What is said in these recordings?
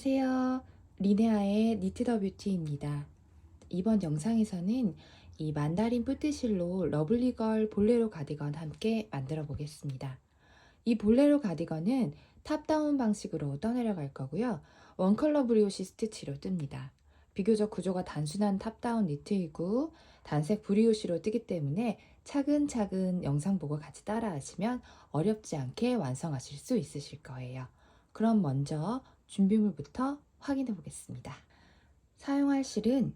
안녕하세요. 리네아의 니트 더 뷰티입니다. 이번 영상에서는 이 만다린 뿌티실로 러블리걸 볼레로 가디건 함께 만들어 보겠습니다. 이 볼레로 가디건은 탑다운 방식으로 떠내려갈 거고요. 원컬러 브리오시 스티치로 뜹니다. 비교적 구조가 단순한 탑다운 니트이고 단색 브리오시로 뜨기 때문에 차근차근 영상 보고 같이 따라 하시면 어렵지 않게 완성하실 수 있으실 거예요. 그럼 먼저 준비물부터 확인해 보겠습니다. 사용할 실은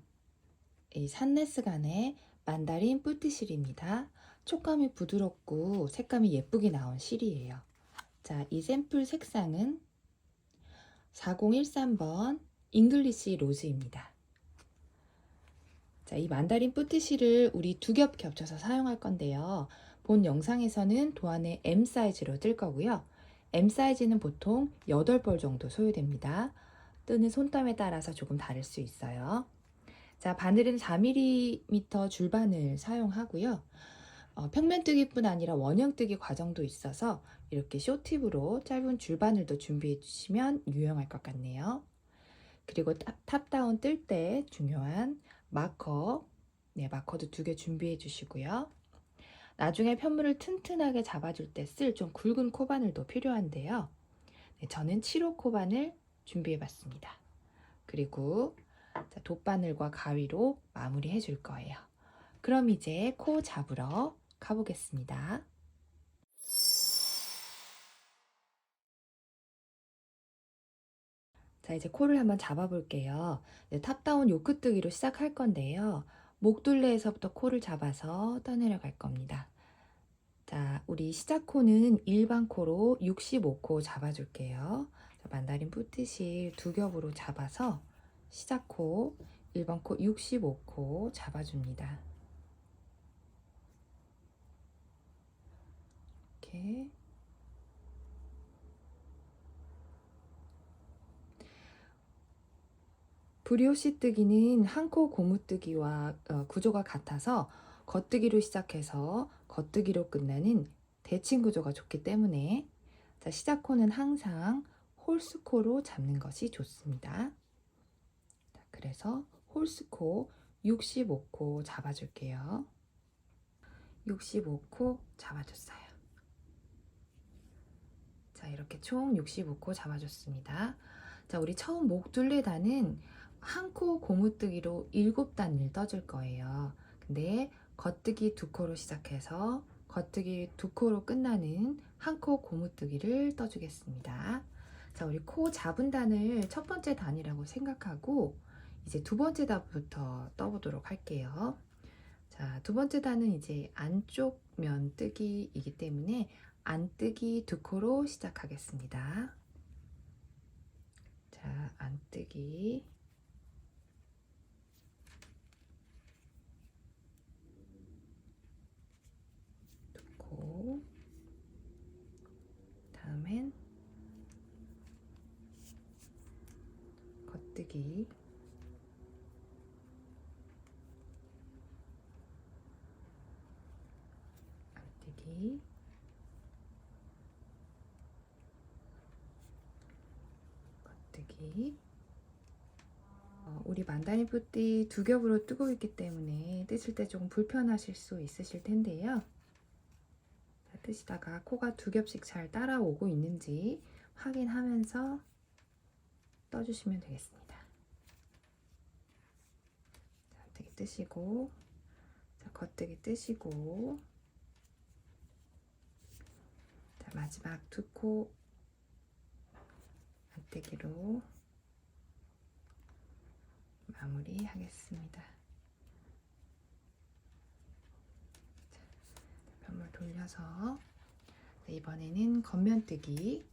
이 산레스간의 만다린 뿌티실입니다. 촉감이 부드럽고 색감이 예쁘게 나온 실이에요. 자, 이 샘플 색상은 4013번 잉글리시 로즈입니다. 자, 이 만다린 뿌티실을 우리 두 겹 겹쳐서 사용할 건데요. 본 영상에서는 도안에 M 사이즈로 뜰 거고요. M 사이즈는 보통 8벌 정도 소요됩니다. 뜨는 손땀에 따라서 조금 다를 수 있어요. 자, 바늘은 4mm 줄바늘 사용하고요. 평면뜨기뿐 아니라 원형뜨기 과정도 있어서 이렇게 쇼팁으로 짧은 줄바늘도 준비해 주시면 유용할 것 같네요. 그리고 탑다운 뜰 때 중요한 마커, 마커도 2개 준비해 주시고요. 나중에 편물을 튼튼하게 잡아줄 때 쓸 좀 굵은 코바늘도 필요한데요. 저는 7호 코바늘 준비해 봤습니다. 그리고 돗바늘과 가위로 마무리해 줄 거예요. 그럼 이제 코 잡으러 가보겠습니다. 자, 이제 코를 한번 잡아 볼게요. 탑다운 요크뜨기로 시작할 건데요. 목둘레에서부터 코를 잡아서 떠내려갈 겁니다. 자, 우리 시작 코는 일반 코로 65코 잡아줄게요. 자, 만다린 뿌티실 2겹으로 잡아서 시작 코, 일반 코 65코 잡아줍니다. 이렇게. 브리오시 뜨기는 한 코 고무뜨기와 구조가 같아서 겉뜨기로 시작해서 겉뜨기로 끝나는 대칭 구조가 좋기 때문에 자, 시작 코는 항상 홀스코로 잡는 것이 좋습니다. 자, 그래서 홀스코 65코 잡아줄게요. 65코 잡아줬어요. 자, 이렇게 총 65코 잡아줬습니다. 자, 우리 처음 목둘레단은 한 코 고무뜨기로 7단을 떠줄 거예요. 근데 겉뜨기 2코로 시작해서 겉뜨기 2코로 끝나는 한 코 고무뜨기를 떠주겠습니다. 자, 우리 코 잡은 단을 첫 번째 단이라고 생각하고 이제 두 번째 단부터 떠보도록 할게요. 자, 두 번째 단은 이제 안쪽 면 뜨기이기 때문에 안뜨기 2코로 시작하겠습니다. 자, 안뜨기 2코, 다음엔 겉뜨기 안뜨기 겉뜨기. 우리 만다린 뿌띠 2겹으로 뜨고 있기 때문에 뜨실 때 조금 불편하실 수 있으실 텐데요. 자, 뜨시다가 코가 2겹씩 잘 따라오고 있는지 확인하면서 떠주시면 되겠습니다. 자, 안뜨기 뜨시고, 자, 겉뜨기 뜨시고, 자, 마지막 2코 안뜨기로 마무리 하겠습니다. 자, 편물 돌려서 이번에는 겉면뜨기.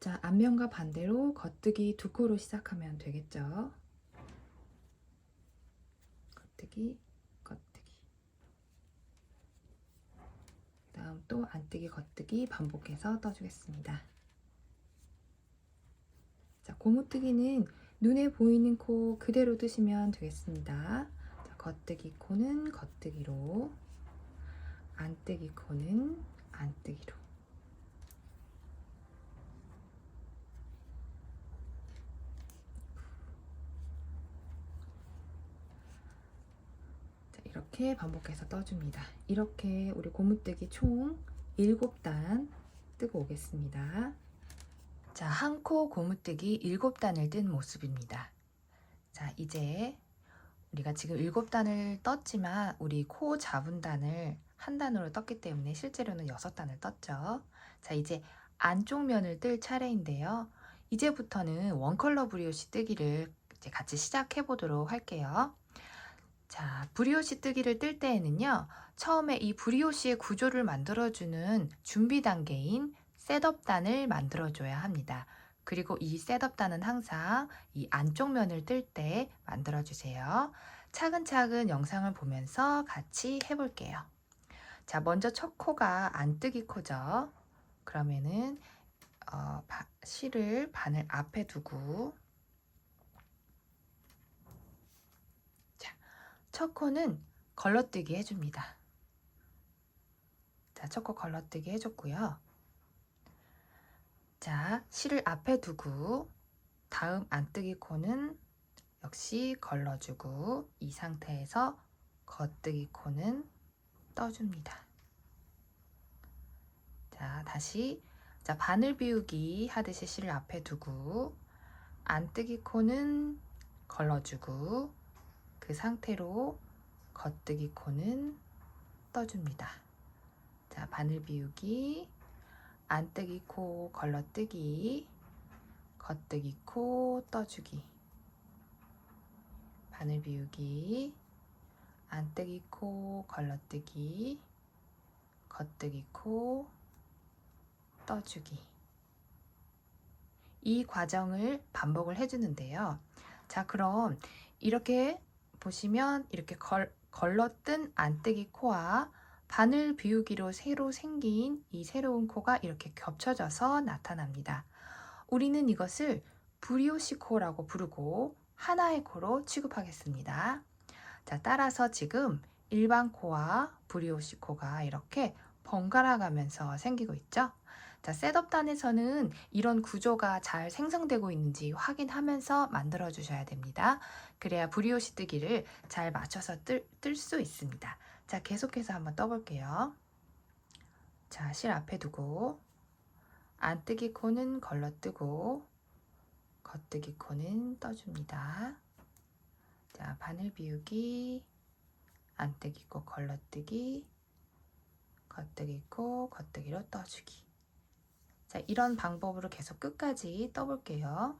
자, 앞면과 반대로 겉뜨기 2코로 시작하면 되겠죠. 겉뜨기, 겉뜨기. 다음 또 안뜨기, 겉뜨기 반복해서 떠주겠습니다. 자, 고무뜨기는 눈에 보이는 코 그대로 뜨시면 되겠습니다. 자, 겉뜨기 코는 겉뜨기로, 안뜨기 코는 안뜨기로. 이렇게 반복해서 떠줍니다. 이렇게 우리 고무뜨기 총 7단 뜨고 오겠습니다. 자, 한 코 고무뜨기 7단을 뜬 모습입니다. 자, 이제 우리가 지금 7단을 떴지만 우리 코 잡은 단을 한 단으로 떴기 때문에 실제로는 6단을 떴죠. 자, 이제 안쪽 면을 뜰 차례인데요. 이제부터는 원컬러 브리오시 뜨기를 이제 같이 시작해 보도록 할게요. 자, 브리오시 뜨기를 뜰 때에는요, 처음에 이 브리오시의 구조를 만들어주는 준비 단계인 셋업단을 만들어줘야 합니다. 그리고 이 셋업단은 항상 이 안쪽 면을 뜰 때 만들어주세요. 차근차근 영상을 보면서 같이 해볼게요. 자, 먼저 첫 코가 안뜨기 코죠. 그러면은 실을 바늘 앞에 두고, 첫 코는 걸러뜨기 해줍니다. 자, 첫 코 걸러뜨기 해줬고요. 자, 실을 앞에 두고 다음 안뜨기 코는 역시 걸러주고 이 상태에서 겉뜨기 코는 떠줍니다. 자, 다시 바늘 비우기 하듯이 실을 앞에 두고 안뜨기 코는 걸러주고 그 상태로 겉뜨기 코는 떠줍니다. 자, 바늘 비우기, 안뜨기 코 걸러뜨기, 겉뜨기 코 떠주기, 바늘 비우기, 안뜨기 코 걸러뜨기, 겉뜨기 코 떠주기. 이 과정을 반복을 해주는데요. 자, 그럼 이렇게 보시면 이렇게 걸러뜬 안뜨기 코와 바늘 비우기로 새로 생긴 이 새로운 코가 이렇게 겹쳐져서 나타납니다. 우리는 이것을 브리오시 코라고 부르고 하나의 코로 취급하겠습니다. 자, 따라서 지금 일반 코와 브리오시 코가 이렇게 번갈아 가면서 생기고 있죠. 자, 셋업단에서는 이런 구조가 잘 생성되고 있는지 확인하면서 만들어 주셔야 됩니다. 그래야 브리오시 뜨기를 잘 맞춰서 뜰 수 있습니다. 자, 계속해서 한번 떠볼게요. 자, 실 앞에 두고 안뜨기 코는 걸러뜨고 겉뜨기 코는 떠줍니다. 자, 바늘 비우기, 안뜨기 코 걸러뜨기, 겉뜨기 코 겉뜨기로 떠주기. 자, 이런 방법으로 계속 끝까지 떠볼게요.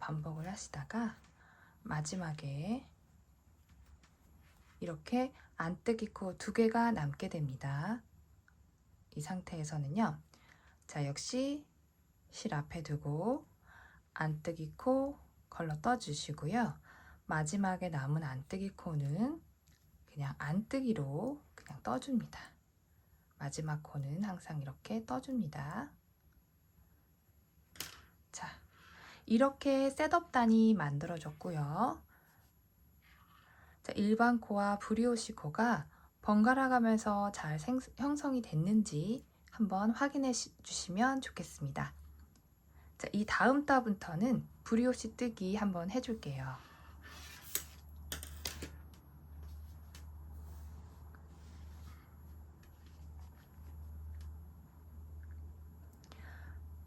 반복을 하시다가 마지막에 이렇게 안뜨기 코 2개가 남게 됩니다. 이 상태에서는요, 자, 역시 실 앞에 두고 안뜨기 코 걸러 떠주시고요. 마지막에 남은 안뜨기 코는 그냥 안뜨기로 그냥 떠줍니다. 마지막 코는 항상 이렇게 떠줍니다. 자, 이렇게 셋업단이 만들어졌고요. 자, 일반 코와 브리오시 코가 번갈아 가면서 잘 형성이 됐는지 한번 확인해 주시면 좋겠습니다. 자, 이 다음 달부터는 브리오시 뜨기 한번 해줄게요.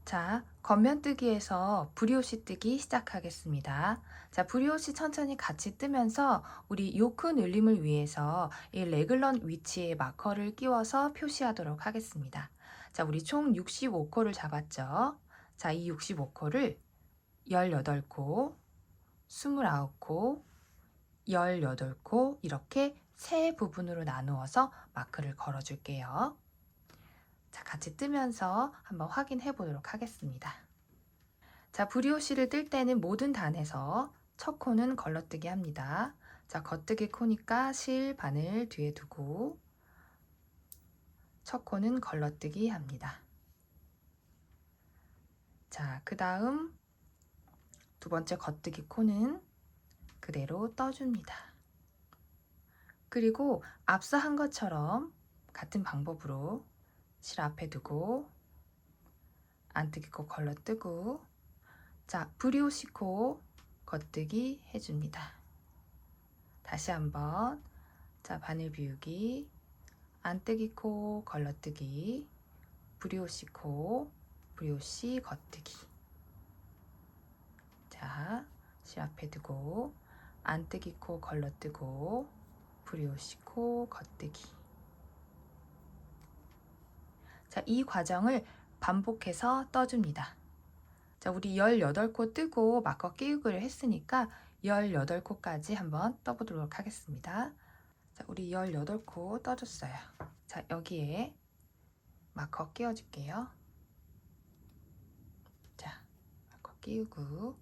자, 겉면 뜨기에서 브리오시 뜨기 시작하겠습니다. 자, 브리오시 천천히 같이 뜨면서 우리 요크 늘림을 위해서 이 레글런 위치에 마커를 끼워서 표시하도록 하겠습니다. 자, 우리 총 65코를 잡았죠. 자, 이 65코를 18코, 29코, 18코 이렇게 세 부분으로 나누어서 마크를 걸어줄게요. 자, 같이 뜨면서 한번 확인해 보도록 하겠습니다. 자, 브리오시를 뜰 때는 모든 단에서 첫 코는 걸러뜨기 합니다. 자, 겉뜨기 코니까 실 바늘 뒤에 두고 첫 코는 걸러뜨기 합니다. 자, 그 다음 두 번째 겉뜨기 코는 그대로 떠줍니다. 그리고 앞서 한 것처럼 같은 방법으로 실 앞에 두고 안뜨기 코 걸러뜨고, 자, 브리오시 코 겉뜨기 해줍니다. 다시 한번. 자, 바늘 비우기, 안뜨기 코 걸러뜨기, 브리오시 코, 브리오시 겉뜨기. 자, 실 앞에 두고 안뜨기 코 걸러뜨고 브리오시 코 겉뜨기. 자, 이 과정을 반복해서 떠줍니다. 자, 우리 18코 뜨고 마커 끼우기를 했으니까 18코까지 한번 떠보도록 하겠습니다. 자, 우리 18코 떠줬어요. 자, 여기에 마커 끼워줄게요. 자, 마커 끼우고,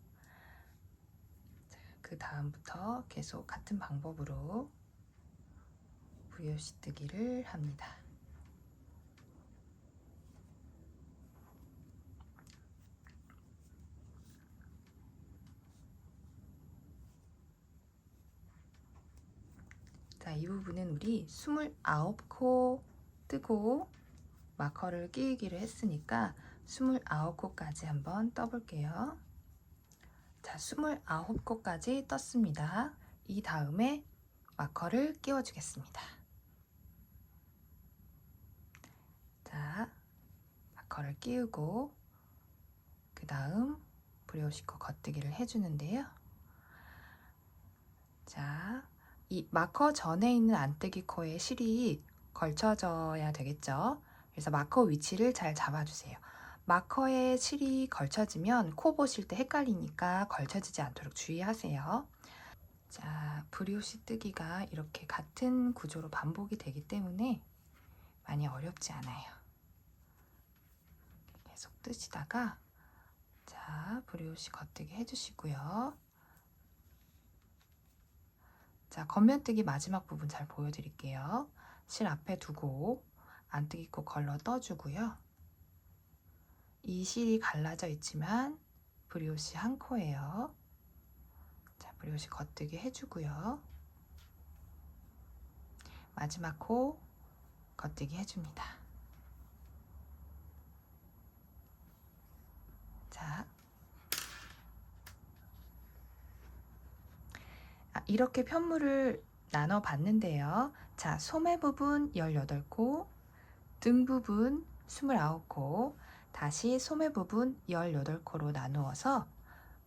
자, 그 다음부터 계속 같은 방법으로 브리오시 뜨기를 합니다. 자, 이 부분은 우리 29코 뜨고 마커를 끼우기를 했으니까 29코까지 한번 떠볼게요. 자, 29코까지 떴습니다. 이 다음에 마커를 끼워주겠습니다. 자, 마커를 끼우고 그 다음 브리오시 코 겉뜨기를 해주는데요. 자, 이 마커 전에 있는 안뜨기 코에 실이 걸쳐져야 되겠죠. 그래서 마커 위치를 잘 잡아주세요. 마커에 실이 걸쳐지면 코 보실 때 헷갈리니까 걸쳐지지 않도록 주의하세요. 자, 브리오시 뜨기가 이렇게 같은 구조로 반복이 되기 때문에 많이 어렵지 않아요. 계속 뜨시다가 자, 브리오시 겉뜨기 해주시고요. 자, 겉면뜨기 마지막 부분 잘 보여드릴게요. 실 앞에 두고 안뜨기 코 걸러 떠주고요. 이 실이 갈라져 있지만 브리오시 한 코예요. 자, 브리오시 겉뜨기 해주고요. 마지막 코 겉뜨기 해줍니다. 자, 이렇게 편물을 나눠 봤는데요. 자, 소매 부분 18코, 등 부분 29코, 다시 소매 부분 18코로 나누어서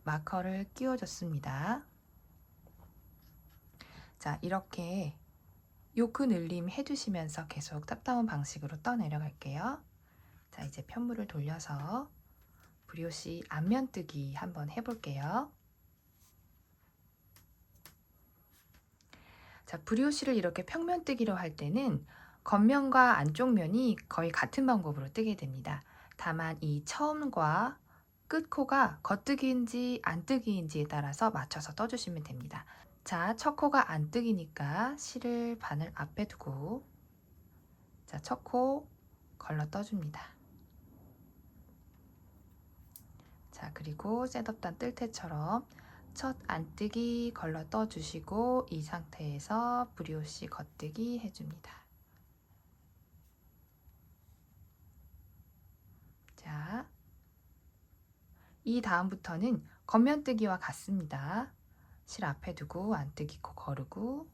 마커를 끼워줬습니다. 자, 이렇게 요크 늘림 해주시면서 계속 탑다운 방식으로 떠내려갈게요. 자, 이제 편물을 돌려서 브리오시 앞면뜨기 한번 해볼게요. 자, 브리오시를 이렇게 평면뜨기로 할 때는 겉면과 안쪽 면이 거의 같은 방법으로 뜨게 됩니다. 다만 이 처음과 끝코가 겉뜨기인지 안뜨기인지에 따라서 맞춰서 떠주시면 됩니다. 자, 첫 코가 안뜨기니까 실을 바늘 앞에 두고 자, 첫 코 걸러 떠줍니다. 자, 그리고 셋업단 뜰 때처럼 첫 안뜨기 걸러 떠주시고 이 상태에서 브리오시 겉뜨기 해줍니다. 자, 이 다음부터는 겉면뜨기와 같습니다. 실 앞에 두고 안뜨기 코 거르고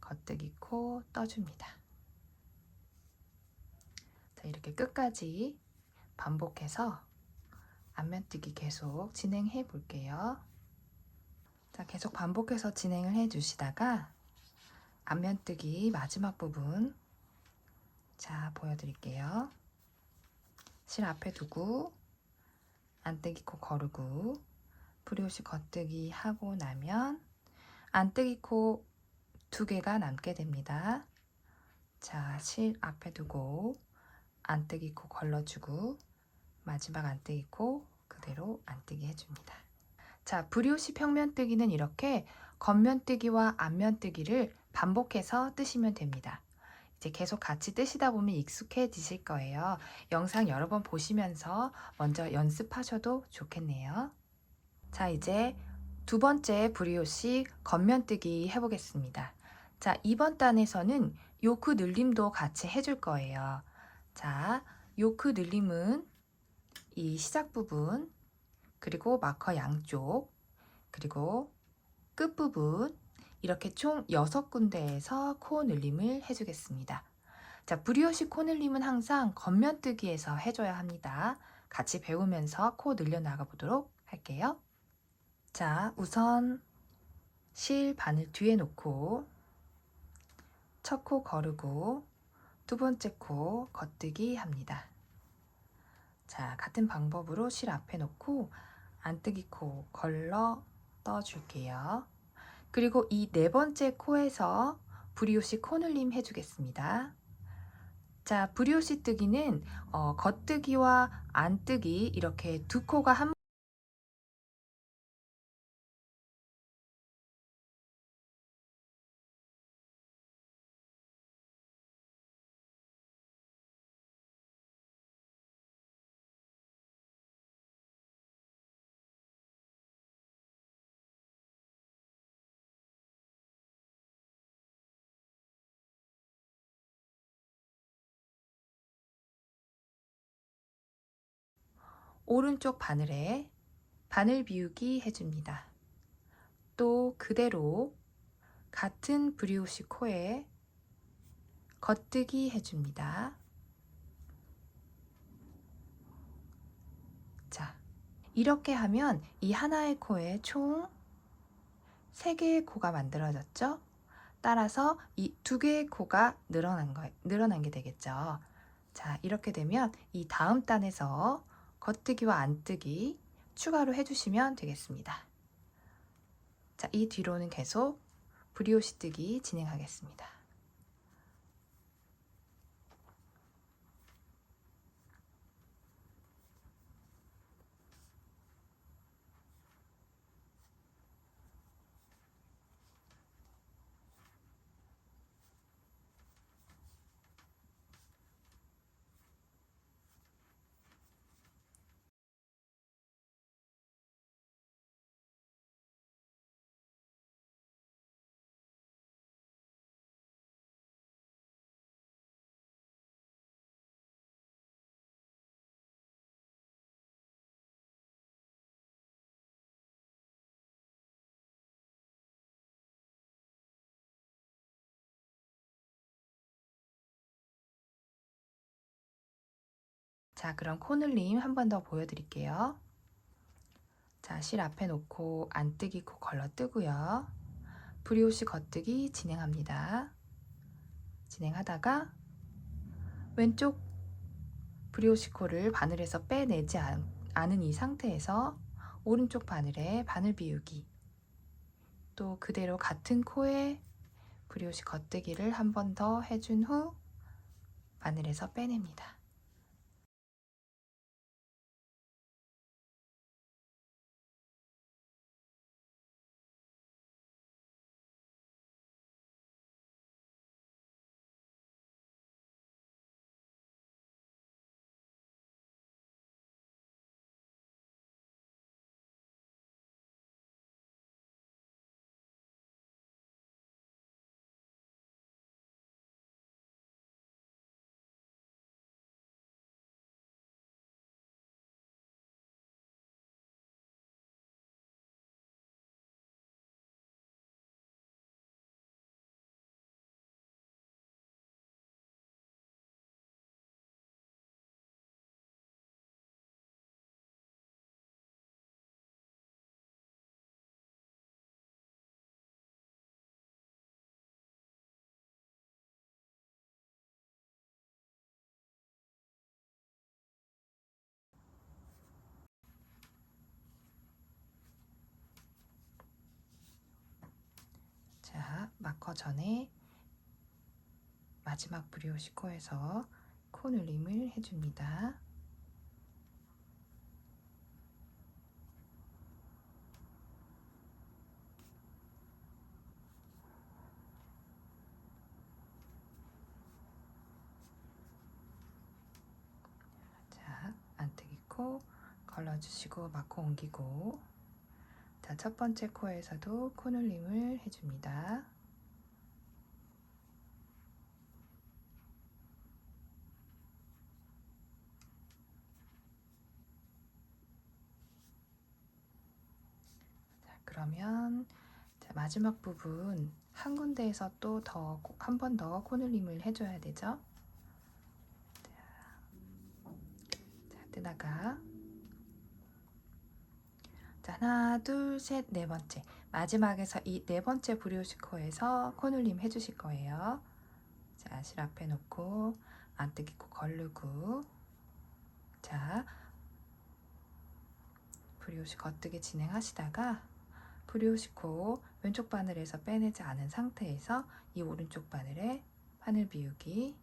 겉뜨기 코 떠줍니다. 자, 이렇게 끝까지 반복해서 앞면뜨기 계속 진행해 볼게요. 자, 계속 반복해서 진행을 해 주시다가 앞면뜨기 마지막 부분 자, 보여드릴게요. 실 앞에 두고 안뜨기 코 거르고 브리오시 겉뜨기 하고 나면 안뜨기 코 2개가 남게 됩니다. 자, 실 앞에 두고 안뜨기 코 걸러주고 마지막 안뜨기 코 그대로 안뜨기 해줍니다. 자, 브리오시 평면뜨기는 이렇게 겉면뜨기와 앞면뜨기를 반복해서 뜨시면 됩니다. 이제 계속 같이 뜨시다 보면 익숙해지실 거예요. 영상 여러 번 보시면서 먼저 연습하셔도 좋겠네요. 자, 이제 두 번째 브리오시 겉면뜨기 해보겠습니다. 자, 이번 단에서는 요크 늘림도 같이 해줄 거예요. 자, 요크 늘림은 이 시작 부분, 그리고 마커 양쪽, 그리고 끝부분 이렇게 총 6군데에서 코 늘림을 해주겠습니다. 자, 브리오시 코 늘림은 항상 겉면뜨기에서 해줘야 합니다. 같이 배우면서 코 늘려 나가 보도록 할게요. 자, 우선 실 바늘 뒤에 놓고 첫 코 거르고 두 번째 코 겉뜨기 합니다. 자, 같은 방법으로 실 앞에 놓고 안뜨기 코 걸러 떠줄게요. 그리고 이 네 번째 코에서 브리오시 코 늘림 해주겠습니다. 자, 브리오시 뜨기는 겉뜨기와 안뜨기 이렇게 두 코가 한 오른쪽 바늘에 바늘 비우기 해줍니다. 또 그대로 같은 브리오시 코에 겉뜨기 해줍니다. 자, 이렇게 하면 이 하나의 코에 총 3개의 코가 만들어졌죠? 따라서 이 2개의 코가 늘어난 게 되겠죠. 자, 이렇게 되면 이 다음 단에서 겉뜨기와 안뜨기 추가로 해주시면 되겠습니다. 자, 이 뒤로는 계속 브리오시 뜨기 진행하겠습니다. 자, 그럼 코 늘림 한 번 더 보여드릴게요. 자, 실 앞에 놓고 안뜨기 코 걸러 뜨고요. 브리오시 겉뜨기 진행합니다. 진행하다가 왼쪽 브리오시 코를 바늘에서 빼내지 않은 이 상태에서 오른쪽 바늘에 바늘 비우기, 또 그대로 같은 코에 브리오시 겉뜨기를 한 번 더 해준 후 바늘에서 빼냅니다. 자, 마커 전에 마지막 브리오시 코에서 코 늘림을 해줍니다. 자, 안뜨기 코 걸러주시고 마커 옮기고, 자, 첫 번째 코에서도 코 늘림을 해줍니다. 자, 그러면 자, 마지막 부분 한 군데에서 또 한 번 더 코늘림을 해줘야 되죠. 자, 뜨다가 자, 하나, 둘, 셋, 네 번째. 마지막에서 이 네 번째 브리오시 코에서 코늘림 해주실 거예요. 자, 실 앞에 놓고 안뜨기 코 걸르고, 자, 브리오시 겉뜨기 진행하시다가 브리오시 코 왼쪽 바늘에서 빼내지 않은 상태에서 이 오른쪽 바늘에 바늘 비우기,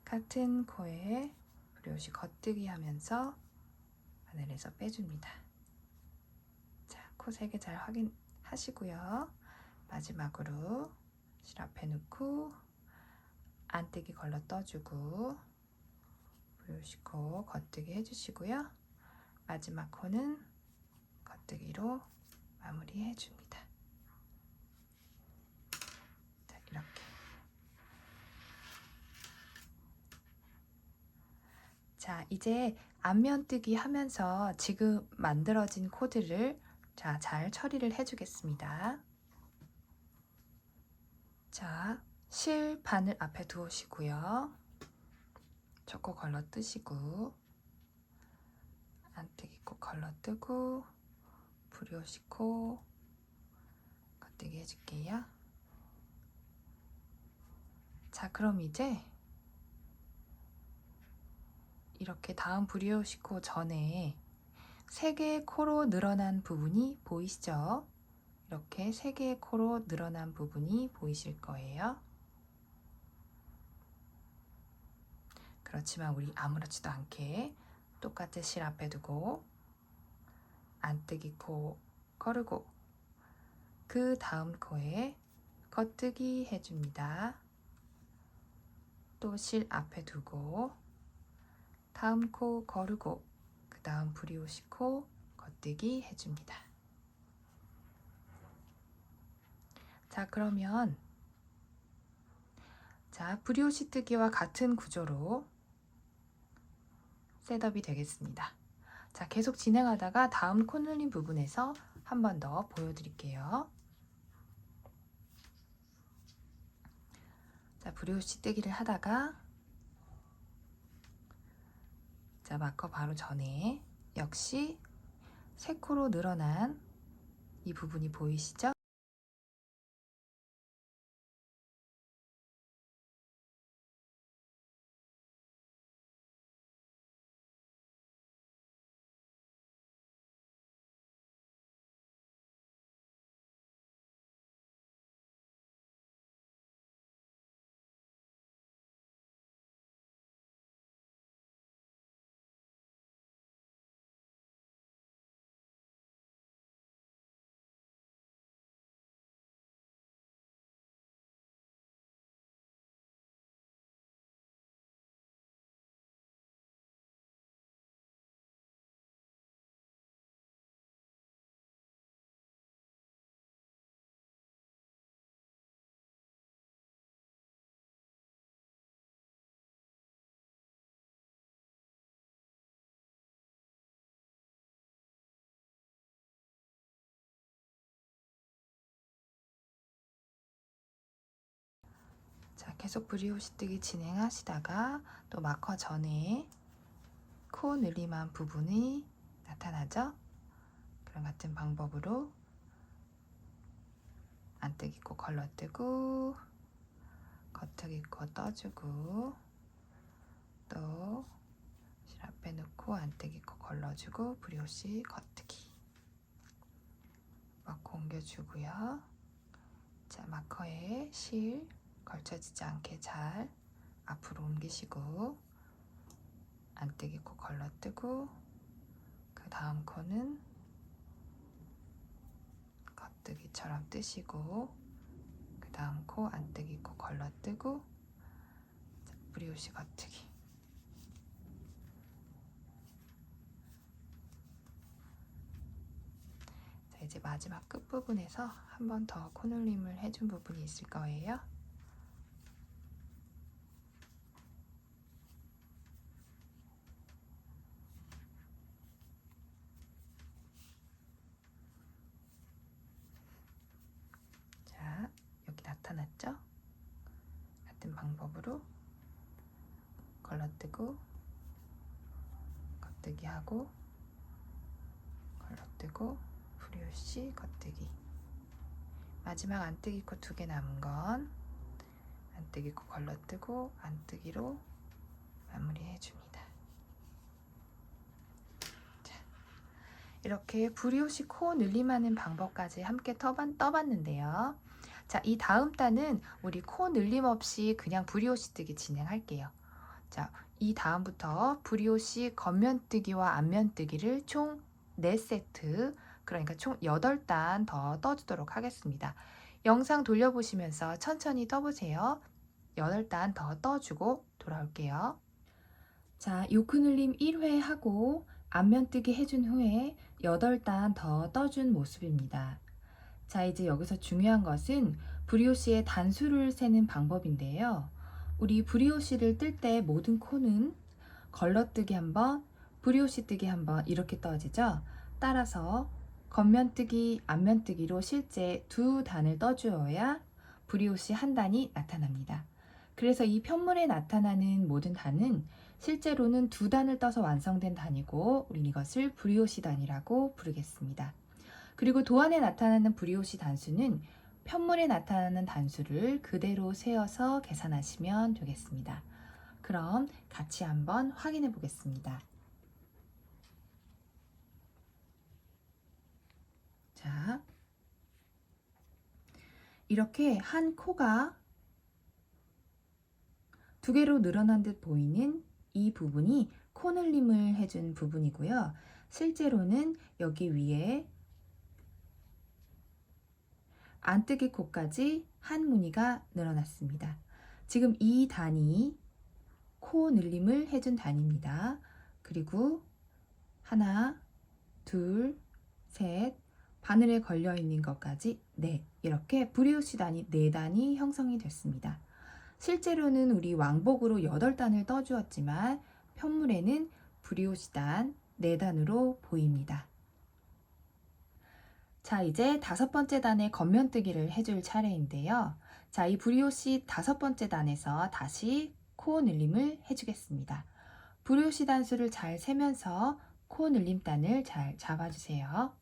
같은 코에 브리오시 겉뜨기 하면서 바늘에서 빼줍니다. 자, 코 3개 잘 확인하시고요. 마지막으로 실 앞에 놓고 안뜨기 걸러 떠주고 브리오시 코 겉뜨기 해주시고요. 마지막 코는 겉뜨기로 마무리해 줍니다. 자, 이렇게. 자, 이제 앞면뜨기 하면서 지금 만들어진 코드를 자, 잘 처리를 해주겠습니다. 자, 실 바늘 앞에 두시고요. 초코 걸러 뜨시고 안뜨기 코 걸러 뜨고 브리오시 코 겉뜨기 해줄게요. 자, 그럼 이제 이렇게 다음 브리오시 코 전에 3개의 코로 늘어난 부분이 보이시죠? 이렇게 3개의 코로 늘어난 부분이 보이실 거예요. 그렇지만 우리 아무렇지도 않게 똑같이 실 앞에 두고 안뜨기 코 거르고 그 다음 코에 겉뜨기 해줍니다. 또 실 앞에 두고 다음 코 거르고 그 다음 브리오시 코 겉뜨기 해줍니다. 자, 그러면 자, 브리오시 뜨기와 같은 구조로 셋업이 되겠습니다. 자, 계속 진행하다가 다음 코늘림 부분에서 한 번 더 보여드릴게요. 자, 브리오시 뜨기를 하다가 자, 마커 바로 전에 역시 3코로 늘어난 이 부분이 보이시죠? 자, 계속 브리오시 뜨기 진행하시다가 또 마커 전에 코 늘림한 부분이 나타나죠? 그럼 같은 방법으로 안뜨기 코 걸러뜨고 겉뜨기 코 떠주고 또 실 앞에 놓고 안뜨기 코 걸러주고 브리오시 겉뜨기 마커 옮겨주고요. 자, 마커에 실 걸쳐지지 않게 잘 앞으로 옮기시고 안뜨기 코 걸러뜨고 그 다음 코는 겉뜨기처럼 뜨시고 그 다음 코 안뜨기 코 걸러뜨고 브리오시 겉뜨기. 자, 이제 마지막 끝부분에서 한 번 더 코늘림을 해준 부분이 있을 거예요. 맞죠? 같은 방법으로 걸러뜨고 겉뜨기 하고 걸러뜨고 브리오시 겉뜨기. 마지막 안뜨기 코 2개 남은 건 안뜨기 코 걸러뜨고 안뜨기로 마무리해 줍니다. 자, 이렇게 브리오시 코 늘림하는 방법까지 함께 떠봤는데요. 자, 이 다음 단은 우리 코 늘림 없이 그냥 브리오시 뜨기 진행할게요. 자, 이 다음부터 브리오시 겉면 뜨기와 앞면 뜨기를 총 4세트, 그러니까 총 8단 더 떠주도록 하겠습니다. 영상 돌려보시면서 천천히 떠보세요. 8단 더 떠주고 돌아올게요. 자, 요크 늘림 1회 하고 앞면 뜨기 해준 후에 8단 더 떠준 모습입니다. 자, 이제 여기서 중요한 것은 브리오시의 단수를 세는 방법인데요. 우리 브리오시를 뜰 때 모든 코는 걸러뜨기 한번, 브리오시 뜨기 한번 이렇게 떠지죠. 따라서 겉면 뜨기, 앞면 뜨기로 실제 2단을 떠주어야 브리오시 한 단이 나타납니다. 그래서 이 편물에 나타나는 모든 단은 실제로는 2단을 떠서 완성된 단이고 우린 이것을 브리오시 단이라고 부르겠습니다. 그리고 도안에 나타나는 브리오시 단수는 편물에 나타나는 단수를 그대로 세어서 계산하시면 되겠습니다. 그럼 같이 한번 확인해 보겠습니다. 자, 이렇게 한 코가 2개로 늘어난 듯 보이는 이 부분이 코 늘림을 해준 부분이고요. 실제로는 여기 위에 안뜨기 코까지 한 무늬가 늘어났습니다. 지금 이 단이 코 늘림을 해준 단입니다. 그리고 하나, 둘, 셋, 바늘에 걸려 있는 것까지 네, 이렇게 브리오시 단이 4단이 형성이 됐습니다. 실제로는 우리 왕복으로 8단을 떠주었지만 편물에는 브리오시 단 4단으로 보입니다. 자, 이제 5번째 단의 겉면뜨기를 해줄 차례인데요. 자, 이 브리오시 5번째 단에서 다시 코 늘림을 해주겠습니다. 브리오시 단수를 잘 세면서 코 늘림단을 잘 잡아주세요.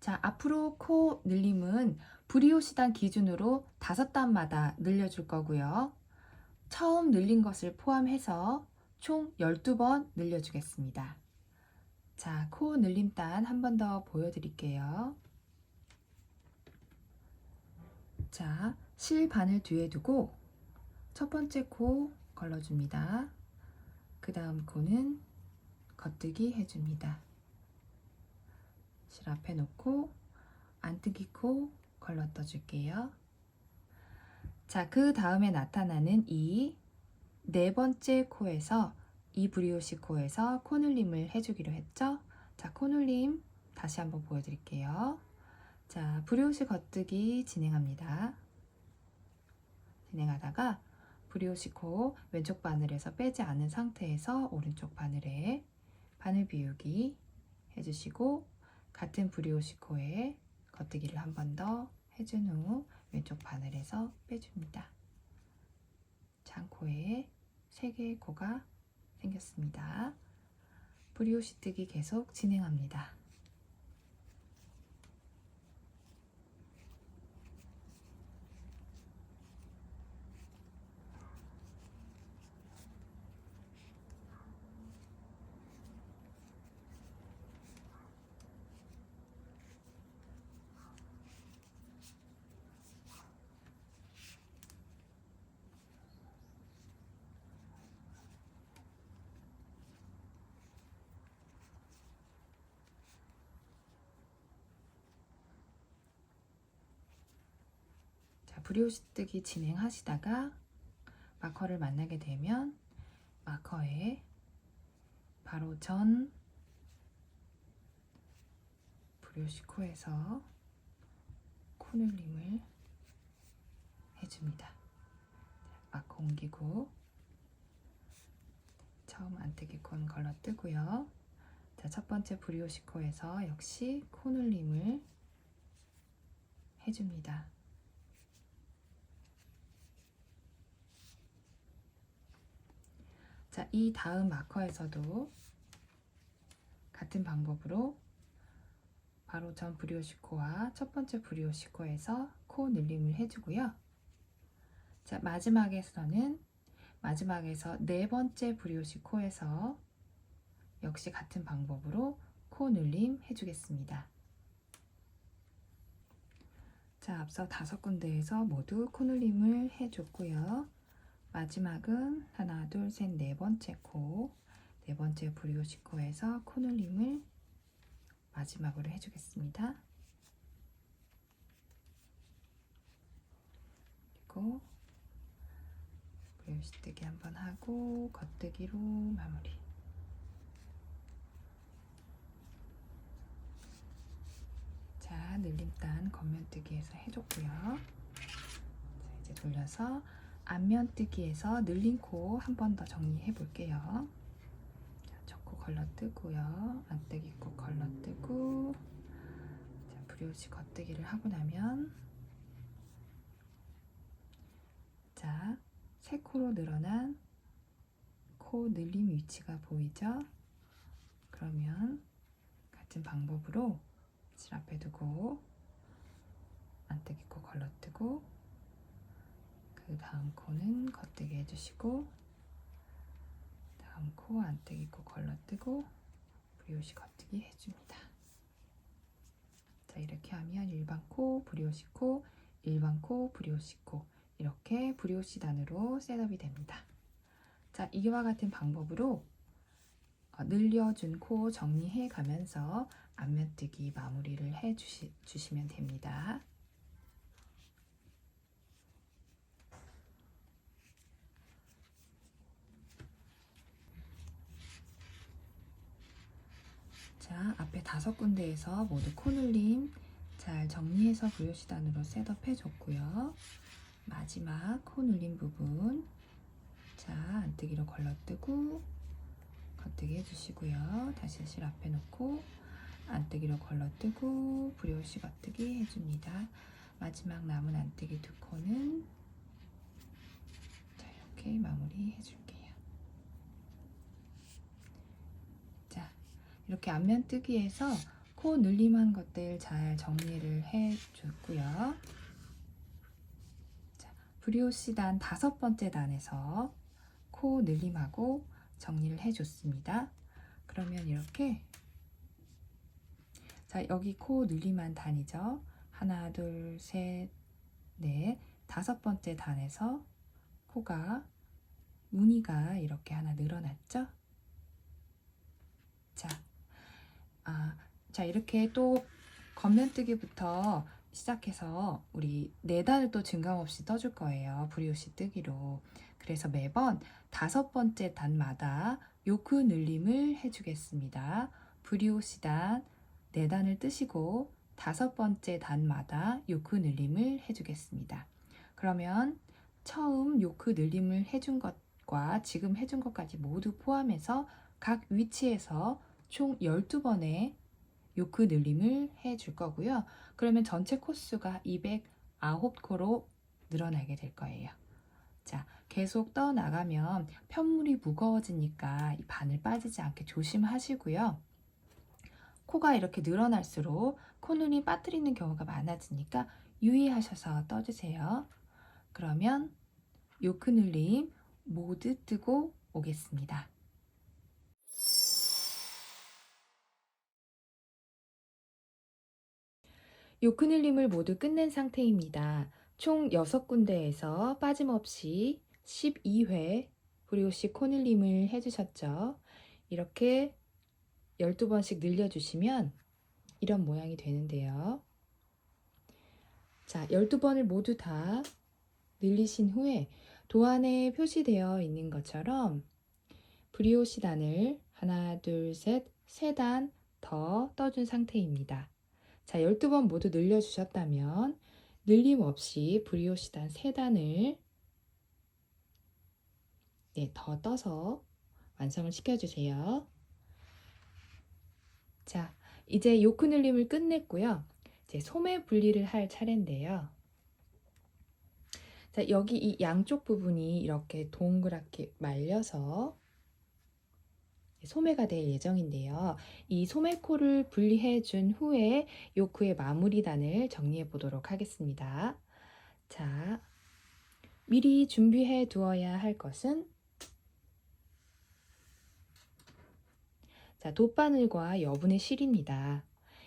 자, 앞으로 코 늘림은 브리오시 단 기준으로 5단마다 늘려줄 거고요. 처음 늘린 것을 포함해서 총 12번 늘려주겠습니다. 자, 코 늘림단 한 번 더 보여드릴게요. 자, 실 바늘 뒤에 두고 첫 번째 코 걸러줍니다. 그 다음 코는 겉뜨기 해줍니다. 실 앞에 놓고 안뜨기 코 걸러 떠줄게요. 자, 그 다음에 나타나는 이 4번째 코에서 이 브리오시 코에서 코늘림을 해주기로 했죠. 자, 코늘림 다시 한번 보여드릴게요. 자, 브리오시 겉뜨기 진행합니다. 진행하다가 브리오시 코 왼쪽 바늘에서 빼지 않은 상태에서 오른쪽 바늘에 바늘 비우기 해주시고 같은 브리오시 코에 겉뜨기를 한 번 더 해준 후 왼쪽 바늘에서 빼줍니다. 장코에 3개의 코가 생겼습니다. 브리오시 뜨기 계속 진행합니다. 브리오시 뜨기 진행하시다가 마커를 만나게 되면 마커에 바로 전 브리오시 코에서 코늘림을 해줍니다. 마커 옮기고 처음 안뜨기 콘 걸러 뜨고요. 자, 첫 번째 브리오시 코에서 역시 코늘림을 해줍니다. 자, 이 다음 마커에서도 같은 방법으로 바로 전 브리오시 코와 첫 번째 브리오시 코에서 코 늘림을 해주고요. 자, 마지막에서 네 번째 브리오시 코에서 역시 같은 방법으로 코 늘림 해주겠습니다. 자, 앞서 5군데에서 모두 코 늘림을 해줬고요. 마지막은 하나, 둘, 셋, 네 번째 브리오시 코에서 코 늘림을 마지막으로 해주겠습니다. 그리고 브리오시 뜨기 한번 하고 겉뜨기로 마무리. 자, 늘림단 겉면뜨기에서 해줬고요. 자, 이제 돌려서 앞면뜨기에서 늘린 코 한 번 더 정리해 볼게요. 첫 코 걸러뜨고요. 안뜨기 코 걸러뜨고, 자, 브리오시 겉뜨기를 하고 나면, 자, 세 코로 늘어난 코 늘림 위치가 보이죠? 그러면 같은 방법으로 실 앞에 두고 안뜨기 코 걸러뜨고, 그 다음 코는 겉뜨기 해주시고, 다음 코 안뜨기 코 걸러뜨고 브리오시 겉뜨기 해줍니다. 자, 이렇게 하면 일반 코, 브리오시 코, 일반 코, 브리오시 코, 이렇게 브리오시 단으로 셋업이 됩니다. 자, 이와 같은 방법으로 늘려준 코 정리해 가면서 앞면뜨기 마무리를 해 주시면 됩니다. 자, 앞에 5군데에서 모두 코 늘림 잘 정리해서 브리오시 단으로 셋업 해줬고요. 마지막 코 늘림 부분, 자, 안뜨기로 걸러뜨고 겉뜨기 해주시고요. 다시 실 앞에 놓고 안뜨기로 걸러뜨고 브리오시 겉뜨기 해줍니다. 마지막 남은 안뜨기 2코는 자, 이렇게 마무리 해줄게요. 자, 이렇게 앞면뜨기에서 코 늘림한 것들 잘 정리를 해줬고요. 자, 브리오시 단 5번째 단에서 코 늘림하고 정리를 해줬습니다. 그러면 이렇게, 자, 여기 코 늘림한 단이죠. 하나, 둘, 셋, 넷, 5번째 단에서 코가 무늬가 이렇게 하나 늘어났죠. 자, 자, 이렇게 또 겉면뜨기부터 시작해서 우리 4단을 또 증감없이 떠줄 거예요. 브리오시 뜨기로. 그래서 매번 5번째 단마다 요크 늘림을 해주겠습니다. 브리오시 단 4단을 뜨시고 5번째 단마다 요크 늘림을 해주겠습니다. 그러면 처음 요크 늘림을 해준 것과 지금 해준 것까지 모두 포함해서 각 위치에서 총 12번의 요크 늘림을 해줄 거고요. 그러면 전체 코수가 209코로 늘어나게 될 거예요. 자, 계속 떠나가면 편물이 무거워지니까 이 바늘 빠지지 않게 조심하시고요. 코가 이렇게 늘어날수록 콧눈이 빠뜨리는 경우가 많아지니까 유의하셔서 떠주세요. 그러면 요크 늘림 모두 뜨고 오겠습니다. 요크 늘림을 모두 끝낸 상태입니다. 총 6군데에서 빠짐없이 12회 브리오시 코 늘림을 해주셨죠. 이렇게 12번씩 늘려주시면 이런 모양이 되는데요. 자, 12번을 모두 다 늘리신 후에 도안에 표시되어 있는 것처럼 브리오시 단을 하나, 둘, 셋, 3단 더 떠준 상태입니다. 자, 12번 모두 늘려주셨다면 늘림 없이 브리오시 단 3단을 더 떠서 완성을 시켜주세요. 자, 이제 요크 늘림을 끝냈고요. 이제 소매 분리를 할 차례인데요. 자, 여기 이 양쪽 부분이 이렇게 동그랗게 말려서 소매가 될 예정인데요. 이 소매코를 분리해 준 후에 요크의 마무리단을 정리해 보도록 하겠습니다. 자, 미리 준비해 두어야 할 것은 돗바늘과 여분의 실입니다.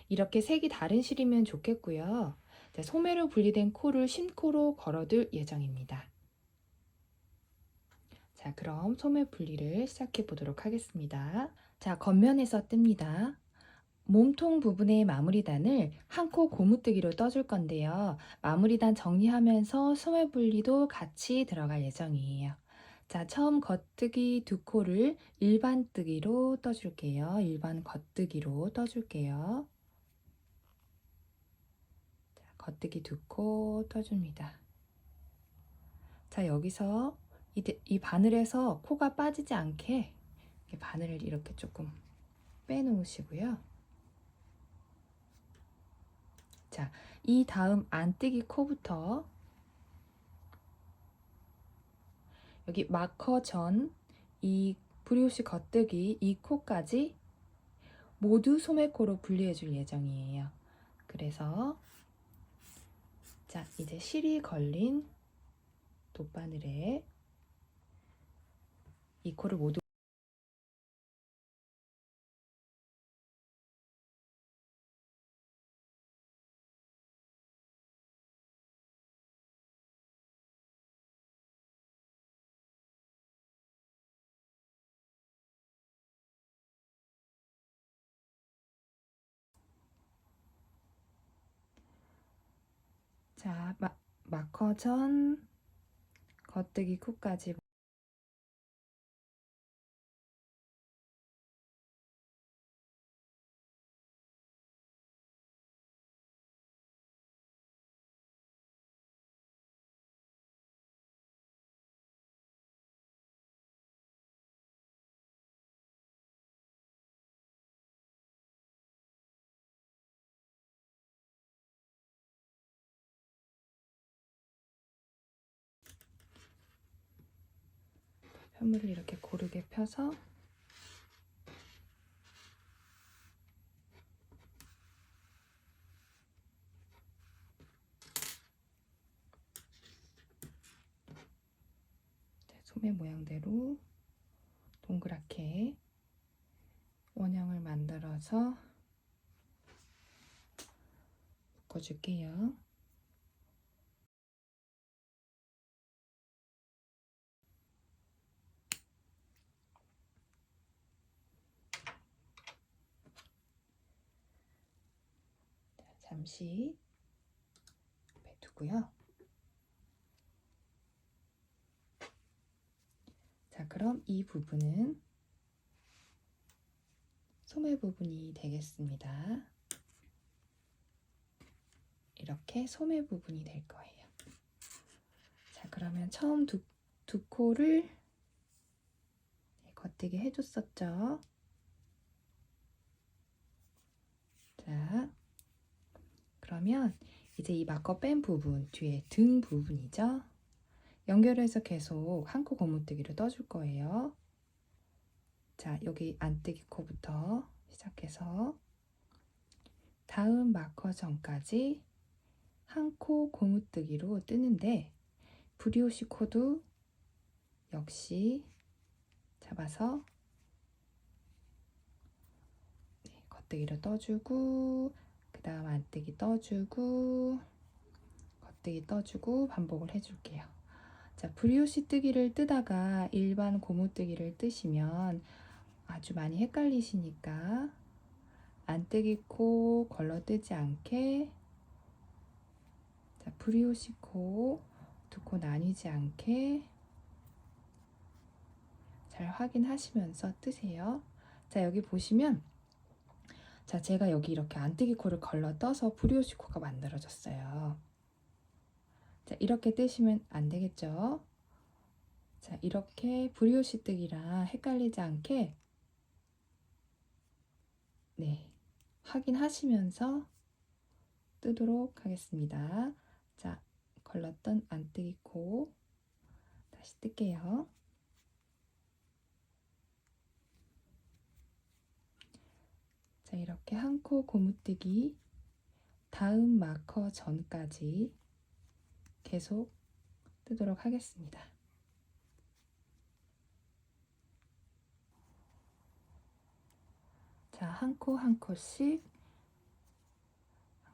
이렇게 색이 다른 실이면 좋겠고요. 소매로 분리된 코를 심코로 걸어둘 예정입니다. 자, 그럼 소매 분리를 시작해 보도록 하겠습니다. 자, 겉면에서 뜹니다. 몸통 부분의 마무리단을 한 코 고무뜨기로 떠줄 건데요. 마무리단 정리하면서 소매 분리도 같이 들어갈 예정이에요. 자, 처음 겉뜨기 두 코를 일반 뜨기로 떠줄게요. 일반 겉뜨기로 떠줄게요. 자, 겉뜨기 두 코 떠줍니다. 자, 여기서 이 바늘에서 코가 빠지지 않게 바늘을 이렇게 조금 빼놓으시고요. 자, 이 다음 안뜨기 코부터 여기 마커 전 이 브리오시 겉뜨기 이 코까지 모두 소매코로 분리해 줄 예정이에요. 그래서 자, 이제 실이 걸린 돗바늘에 이 코를 모두 자, 마커 전 겉뜨기 코까지 편물을 이렇게 고르게 펴서 소매 모양대로 동그랗게 원형을 만들어서 묶어줄게요. 잠시 옆에 두고요. 자, 그럼 이 부분은 소매 부분이 되겠습니다. 이렇게 소매 부분이 될 거예요. 자, 그러면 처음 두 코를 겉뜨기 해줬었죠. 자, 그러면 이제 이 마커 뺀 부분, 뒤에 등 부분이죠. 연결해서 계속 한 코 고무뜨기를 떠줄 거예요. 자, 여기 안뜨기 코부터 시작해서 다음 마커 전까지 한 코 고무뜨기로 뜨는데 브리오시 코도 역시 잡아서 겉뜨기를 떠주고 그 다음 안뜨기 떠주고 겉뜨기 떠주고 반복을 해줄게요. 자, 브리오시 뜨기를 뜨다가 일반 고무뜨기를 뜨시면 아주 많이 헷갈리시니까 안뜨기 코 걸러뜨지 않게 자, 브리오시 코 두 코 나뉘지 않게 잘 확인하시면서 뜨세요. 자, 여기 보시면 자, 제가 여기 이렇게 안뜨기 코를 걸러 떠서 브리오시 코가 만들어졌어요. 자, 이렇게 뜨시면 안 되겠죠? 자, 이렇게 브리오시 뜨기랑 헷갈리지 않게 네, 확인하시면서 뜨도록 하겠습니다. 자, 걸렀던 안뜨기 코 다시 뜰게요. 이렇게 한 코 고무뜨기 다음 마커 전까지 계속 뜨도록 하겠습니다. 자, 한 코 한 코씩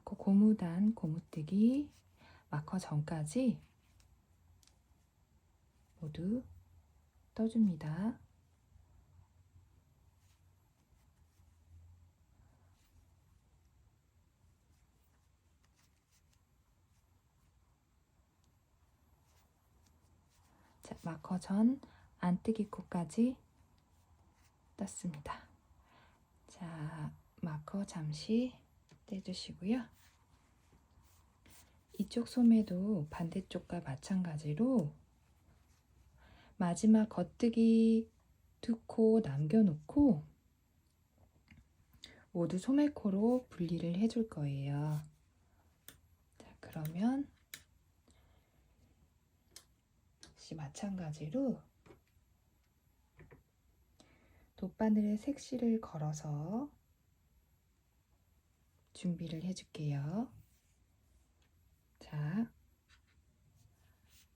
고무단 고무뜨기 마커 전까지 모두 떠줍니다. 자, 마커 전 안뜨기 코까지 떴습니다. 자, 마커 잠시 떼주시고요. 이쪽 소매도 반대쪽과 마찬가지로 마지막 겉뜨기 2코 남겨놓고 모두 소매코로 분리를 해줄 거예요. 자, 그러면 역시 마찬가지로 돗바늘에 색실을 걸어서 준비를 해줄게요. 자,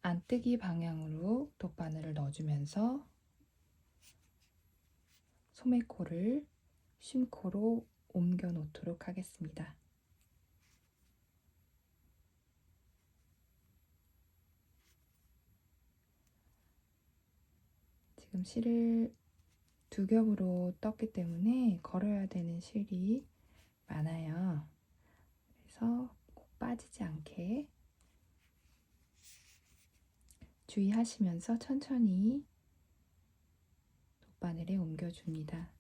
안뜨기 방향으로 돗바늘을 넣어주면서 소매코를 쉼코로 옮겨 놓도록 하겠습니다. 지금 실을 2겹으로 떴기 때문에 걸어야 되는 실이 많아요. 그래서 꼭 빠지지 않게 주의하시면서 천천히 돗바늘에 옮겨줍니다.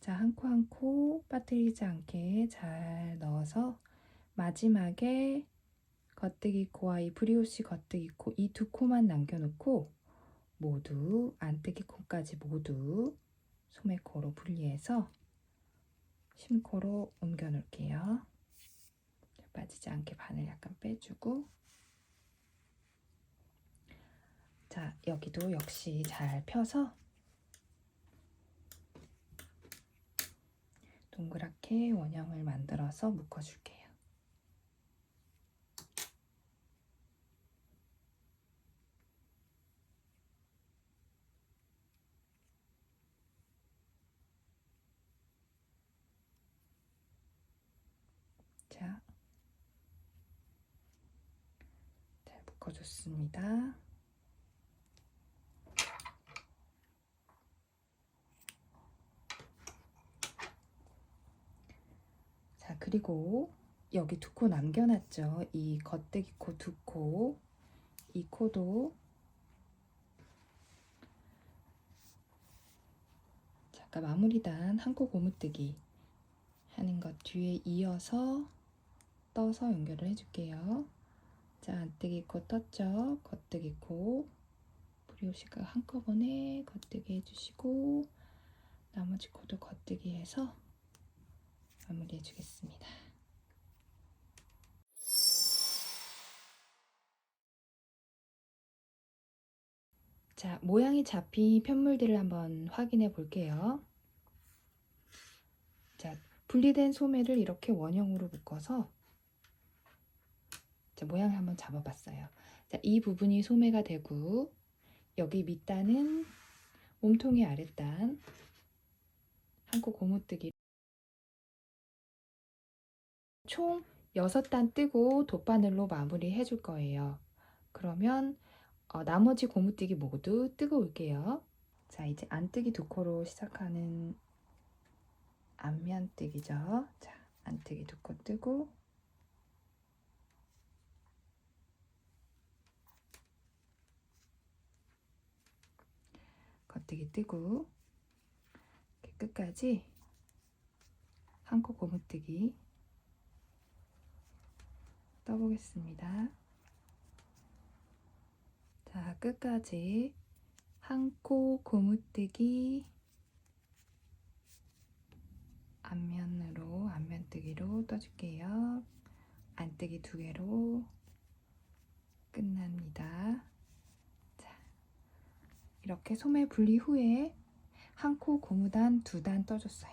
자, 한 코 한 코 빠뜨리지 않게 잘 넣어서 마지막에 겉뜨기 코와 이 브리오시 겉뜨기 코 이 2코만 남겨놓고 모두 안뜨기 코까지 모두 소매코로 분리해서 심코로 옮겨 놓을게요. 빠지지 않게 바늘 약간 빼주고, 자, 여기도 역시 잘 펴서 동그랗게 원형을 만들어서 묶어줄게요. 자, 잘 묶어줬습니다. 자, 그리고 여기 2코 남겨놨죠. 이 겉뜨기 코 2코, 이 코도 잠깐 마무리단 한 코 고무뜨기 하는 것 뒤에 이어서 떠서 연결을 해줄게요. 자, 안뜨기 코 떴죠. 겉뜨기 코 브리오시가 한꺼번에 겉뜨기 해주시고 나머지 코도 겉뜨기 해서 마무리 해주겠습니다. 자, 모양이 잡힌 편물들을 한번 확인해 볼게요. 자, 분리된 소매를 이렇게 원형으로 묶어서 자, 모양을 한번 잡아봤어요. 자, 이 부분이 소매가 되고 여기 밑단은 몸통의 아랫단 한 코 고무뜨기 총 6단 뜨고 돗바늘로 마무리 해줄 거예요. 그러면 나머지 고무뜨기 모두 뜨고 올게요. 자, 이제 안뜨기 2코로 시작하는 앞면뜨기죠. 자, 안뜨기 2코 뜨고 겉뜨기 뜨고 이렇게 끝까지 한 코 고무뜨기 떠보겠습니다. 자, 끝까지 한 코 고무뜨기 앞면으로 앞면뜨기로 떠줄게요. 안뜨기 2개로 끝납니다. 이렇게 소매 분리 후에 한 코 고무단 2단 떠줬어요.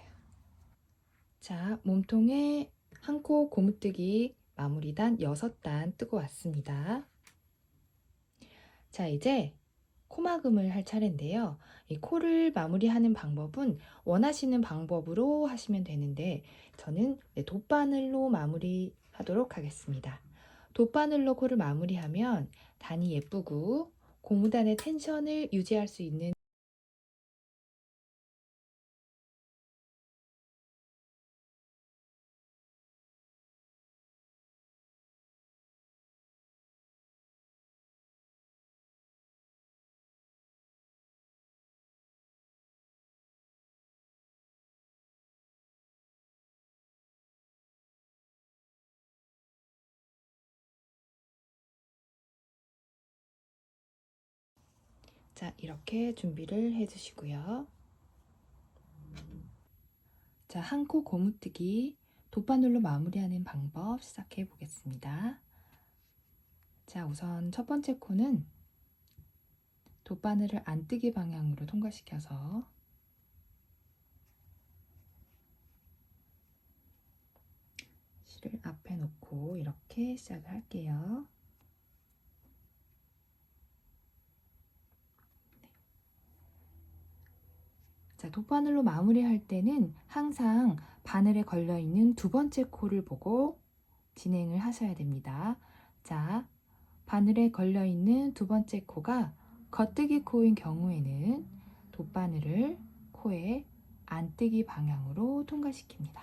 자, 몸통에 한 코 고무뜨기 마무리단 6단 뜨고 왔습니다. 자, 이제 코막음을 할 차례인데요. 이 코를 마무리하는 방법은 원하시는 방법으로 하시면 되는데 저는 돗바늘로 마무리하도록 하겠습니다. 돗바늘로 코를 마무리하면 단이 예쁘고 고무단의 텐션을 유지할 수 있는 자, 이렇게 준비를 해 주시고요. 자, 한 코 고무뜨기 돗바늘로 마무리하는 방법 시작해 보겠습니다. 자, 우선 첫 번째 코는 돗바늘을 안뜨기 방향으로 통과시켜서 실을 앞에 놓고 이렇게 시작을 할게요. 자, 돗바늘로 마무리할 때는 항상 바늘에 걸려있는 2번째 코를 보고 진행을 하셔야 됩니다. 자, 바늘에 걸려있는 2번째 코가 겉뜨기 코인 경우에는 돗바늘을 코의 안뜨기 방향으로 통과시킵니다.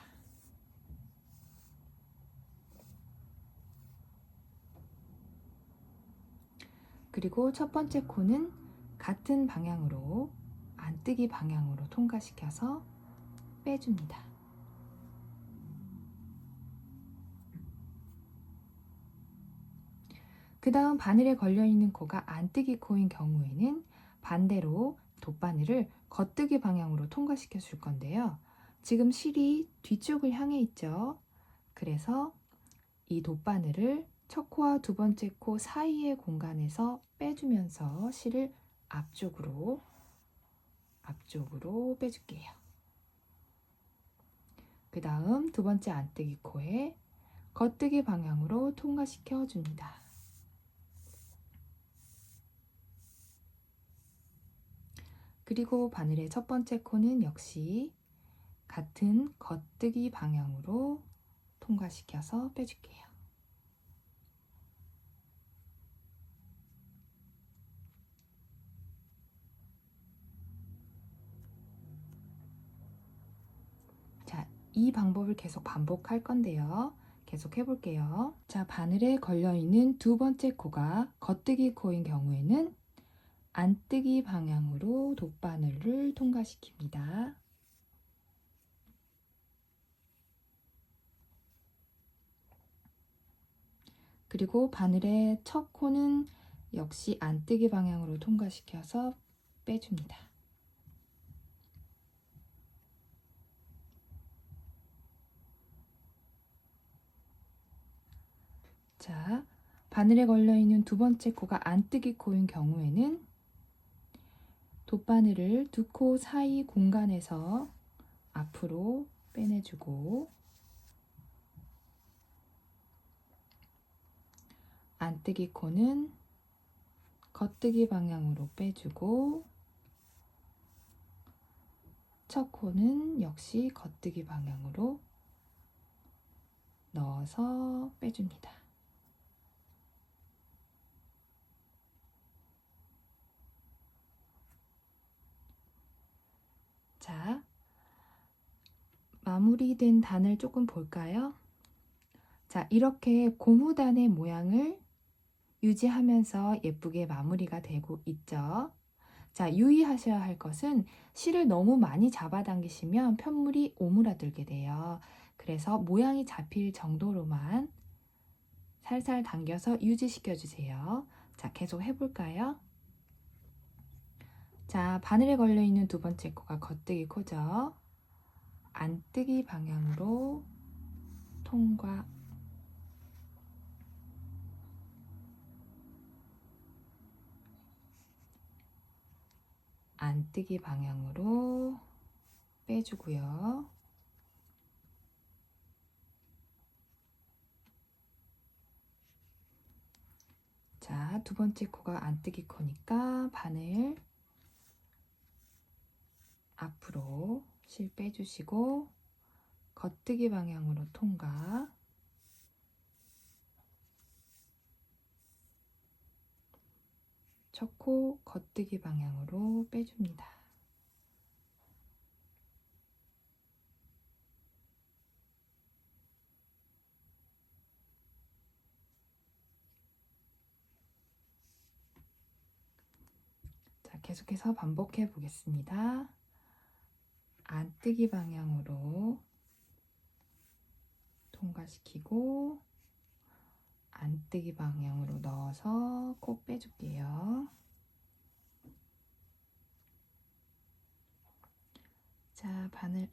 그리고 첫 번째 코는 같은 방향으로 안뜨기 방향으로 통과시켜서 빼줍니다. 그 다음 바늘에 걸려있는 코가 안뜨기 코인 경우에는 반대로 돗바늘을 겉뜨기 방향으로 통과시켜 줄 건데요. 지금 실이 뒤쪽을 향해 있죠. 그래서 이 돗바늘을 첫 코와 2번째 코 사이의 공간에서 빼주면서 실을 앞쪽으로 빼줄게요. 그 다음 2번째 안뜨기 코에 겉뜨기 방향으로 통과시켜 줍니다. 그리고 바늘의 첫 번째 코는 역시 같은 겉뜨기 방향으로 통과시켜서 빼줄게요. 자, 이 방법을 계속 반복할 건데요. 계속 해볼게요. 자, 바늘에 걸려있는 2번째 코가 겉뜨기 코인 경우에는 안뜨기 방향으로 돗바늘을 통과시킵니다. 그리고 바늘의 첫 코는 역시 안뜨기 방향으로 통과시켜서 빼줍니다. 자, 바늘에 걸려있는 2번째 코가 안뜨기 코인 경우에는 돗바늘을 2코 사이 공간에서 앞으로 빼내주고 안뜨기 코는 겉뜨기 방향으로 빼주고 첫 코는 역시 겉뜨기 방향으로 넣어서 빼줍니다. 자, 마무리된 단을 조금 볼까요? 자, 이렇게 고무단의 모양을 유지하면서 예쁘게 마무리가 되고 있죠. 자, 유의하셔야 할 것은 실을 너무 많이 잡아당기시면 편물이 오므라들게 돼요. 그래서 모양이 잡힐 정도로만 살살 당겨서 유지시켜 주세요. 자, 계속 해볼까요? 자, 바늘에 걸려있는 2번째 코가 겉뜨기 코죠. 안뜨기 방향으로 통과. 안뜨기 방향으로 빼주고요. 자, 두 번째 코가 안뜨기 코니까 바늘 앞으로 실 빼주시고 겉뜨기 방향으로 통과. 첫 코 겉뜨기 방향으로 빼줍니다. 자, 계속해서 반복해 보겠습니다. 안뜨기 방향으로 통과시키고 안뜨기 방향으로 넣어서 코 빼줄게요. 자, 바늘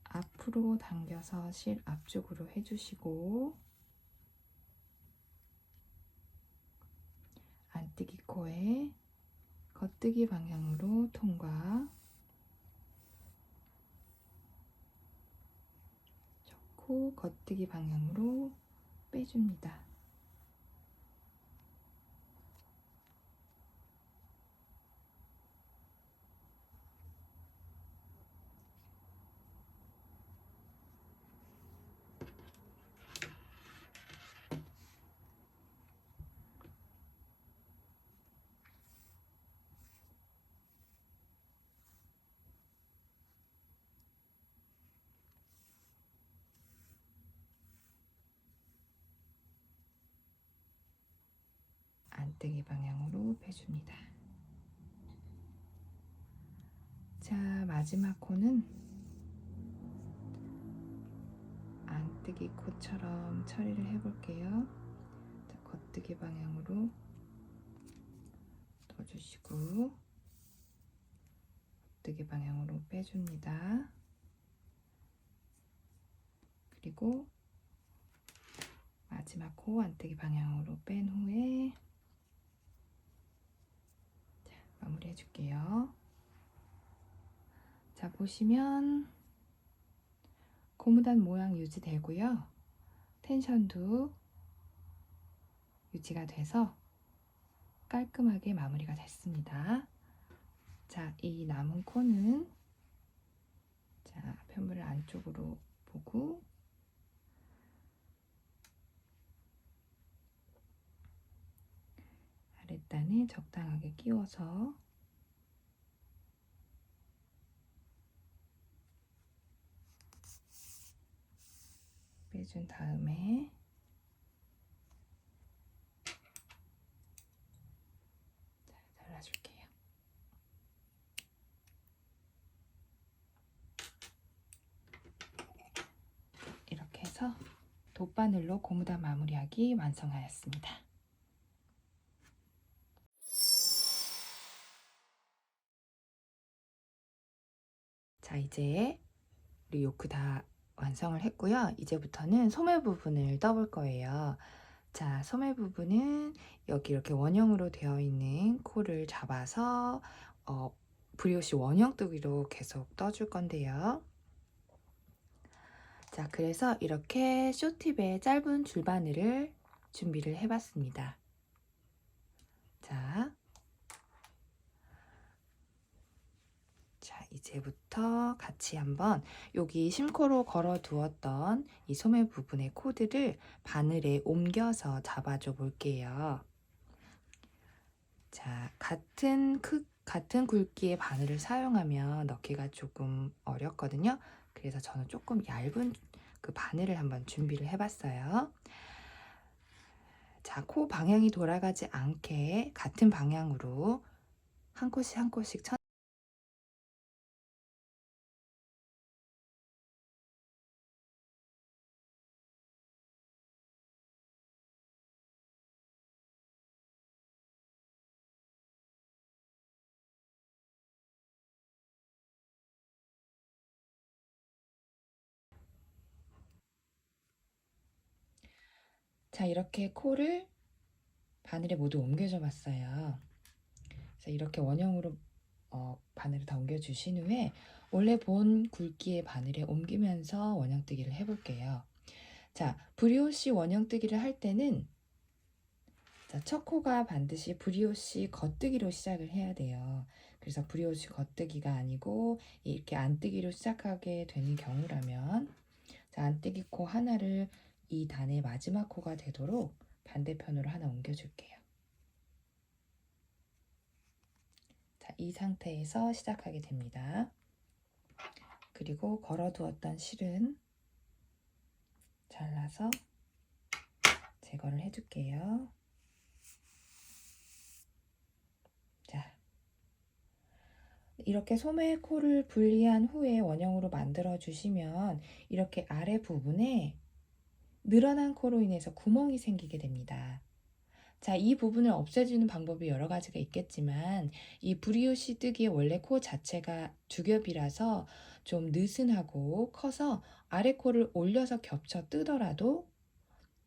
앞으로 당겨서 실 앞쪽으로 해주시고 안뜨기 코에 겉뜨기 방향으로 통과. 첫 코 겉뜨기 방향으로 빼줍니다. 안뜨기 방향으로 빼줍니다. 자, 마지막 코는 안뜨기 코처럼 처리를 해볼게요. 자, 겉뜨기 방향으로 넣어주시고 겉뜨기 방향으로 빼줍니다. 그리고 마지막 코 안뜨기 방향으로 뺀 후에 자, 마무리 해줄게요. 자, 보시면 고무단 모양 유지되고요. 텐션도 유지가 돼서 깔끔하게 마무리가 됐습니다. 자, 이 남은 코는 자, 편물을 안쪽으로 보고 아랫단에 적당하게 끼워서 빼준 다음에 잘라줄게요. 이렇게 해서 돗바늘로 고무단 마무리하기 완성하였습니다. 자, 이제 우리 요크 다 완성을 했고요. 이제부터는 소매 부분을 떠볼 거예요. 자, 소매 부분은 여기 이렇게 원형으로 되어 있는 코를 잡아서 브리오시 원형 뜨기로 계속 떠줄 건데요. 자, 그래서 이렇게 쇼팁의 짧은 줄바늘을 준비를 해봤습니다. 자, 이제부터 같이 한번 여기 심코로 걸어 두었던 이 소매 부분의 코드를 바늘에 옮겨서 잡아줘 볼게요. 자, 같은 굵기의 바늘을 사용하면 넣기가 조금 어렵거든요. 그래서 저는 조금 얇은 그 바늘을 한번 준비를 해봤어요. 자, 코 방향이 돌아가지 않게 같은 방향으로 한 코씩 한 코씩 자, 이렇게 코를 바늘에 모두 옮겨줘 봤어요. 그래서 이렇게 원형으로 바늘을 다 옮겨주신 후에 원래 본 굵기의 바늘에 옮기면서 원형뜨기를 해볼게요. 자, 브리오시 원형뜨기를 할 때는 자, 첫 코가 반드시 브리오시 겉뜨기로 시작을 해야 돼요. 그래서 브리오시 겉뜨기가 아니고 이렇게 안뜨기로 시작하게 되는 경우라면 자, 안뜨기 코 하나를 이 단의 마지막 코가 되도록 반대편으로 하나 옮겨줄게요. 자, 이 상태에서 시작하게 됩니다. 그리고 걸어두었던 실은 잘라서 제거를 해줄게요. 자, 이렇게 소매 코를 분리한 후에 원형으로 만들어 주시면 이렇게 아래 부분에 늘어난 코로 인해서 구멍이 생기게 됩니다. 자, 이 부분을 없애주는 방법이 여러 가지가 있겠지만 이 브리오시 뜨기의 원래 코 자체가 두 겹이라서 좀 느슨하고 커서 아래 코를 올려서 겹쳐 뜨더라도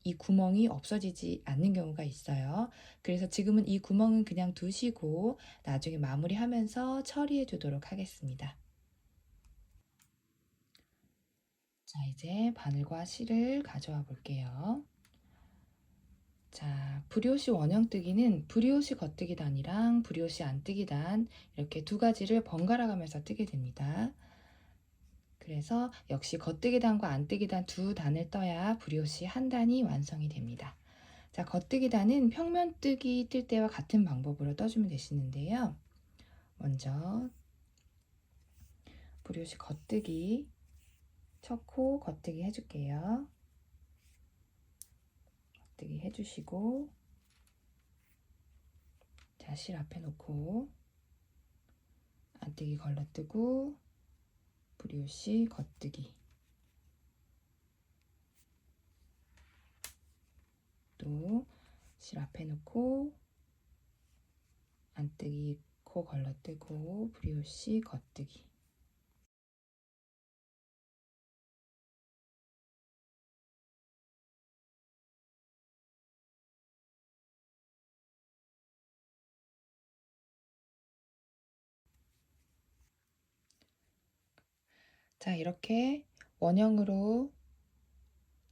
이 구멍이 없어지지 않는 경우가 있어요. 그래서 지금은 이 구멍은 그냥 두시고 나중에 마무리하면서 처리해 주도록 하겠습니다. 자, 이제 바늘과 실을 가져와 볼게요. 자, 브리오시 원형뜨기는 브리오시 겉뜨기단이랑 브리오시 안뜨기단 이렇게 두 가지를 번갈아 가면서 뜨게 됩니다. 그래서 역시 겉뜨기단과 안뜨기단 두 단을 떠야 브리오시 한 단이 완성이 됩니다. 자, 겉뜨기단은 평면뜨기 뜰 때와 같은 방법으로 떠주면 되시는데요. 먼저 브리오시 겉뜨기 첫 코 겉뜨기 해줄게요. 겉뜨기 해주시고 자, 실 앞에 놓고 안뜨기 걸러뜨고 브리오시 겉뜨기 또 실 앞에 놓고 안뜨기 코 걸러뜨고 브리오시 겉뜨기 자, 이렇게 원형으로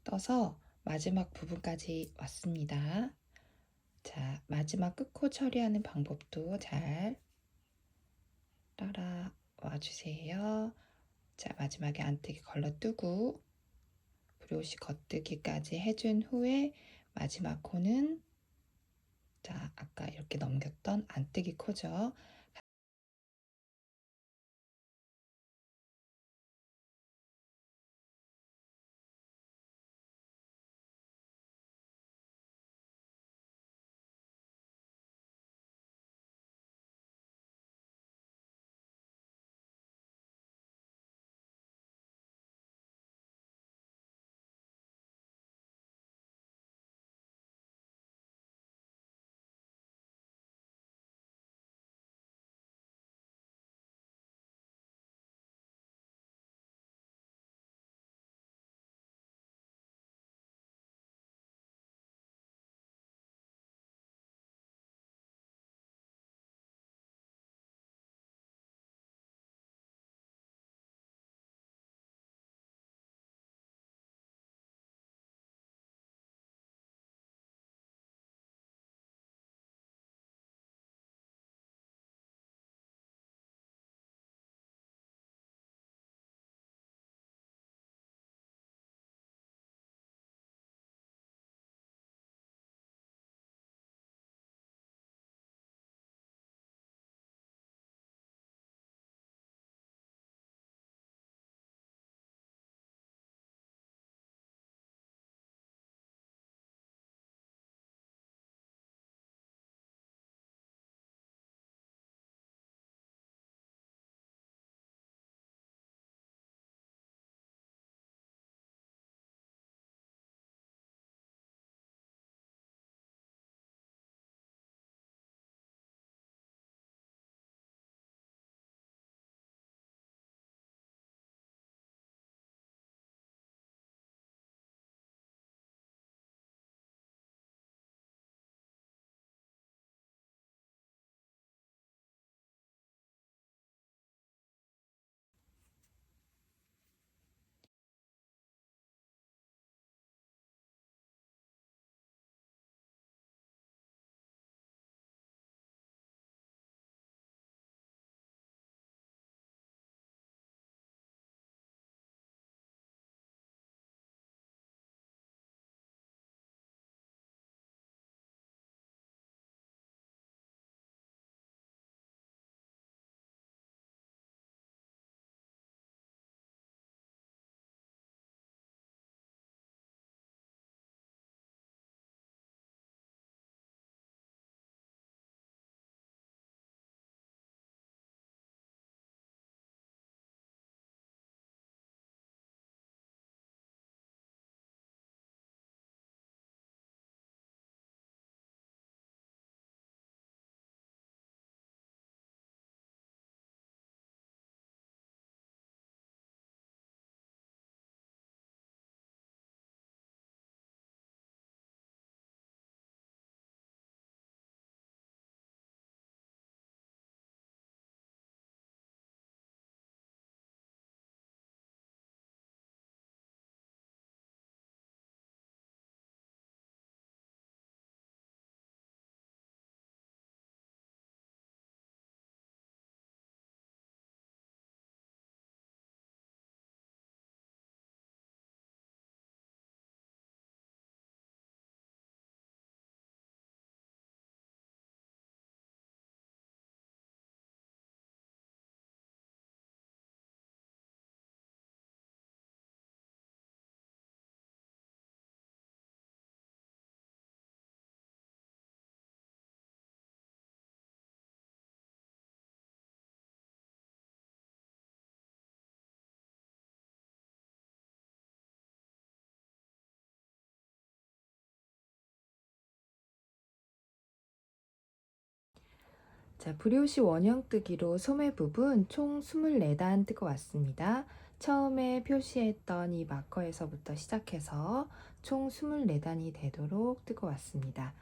떠서 마지막 부분까지 왔습니다. 자, 마지막 끝코 처리하는 방법도 잘 따라와 주세요. 자, 마지막에 안뜨기 걸러뜨고 브로시 겉뜨기까지 해준 후에 마지막 코는 자, 아까 이렇게 넘겼던 안뜨기 코죠. 자, 브리오시 원형뜨기로 소매 부분 총 24단 뜨고 왔습니다. 처음에 표시했던 이 마커에서부터 시작해서 총 24단이 되도록 뜨고 왔습니다.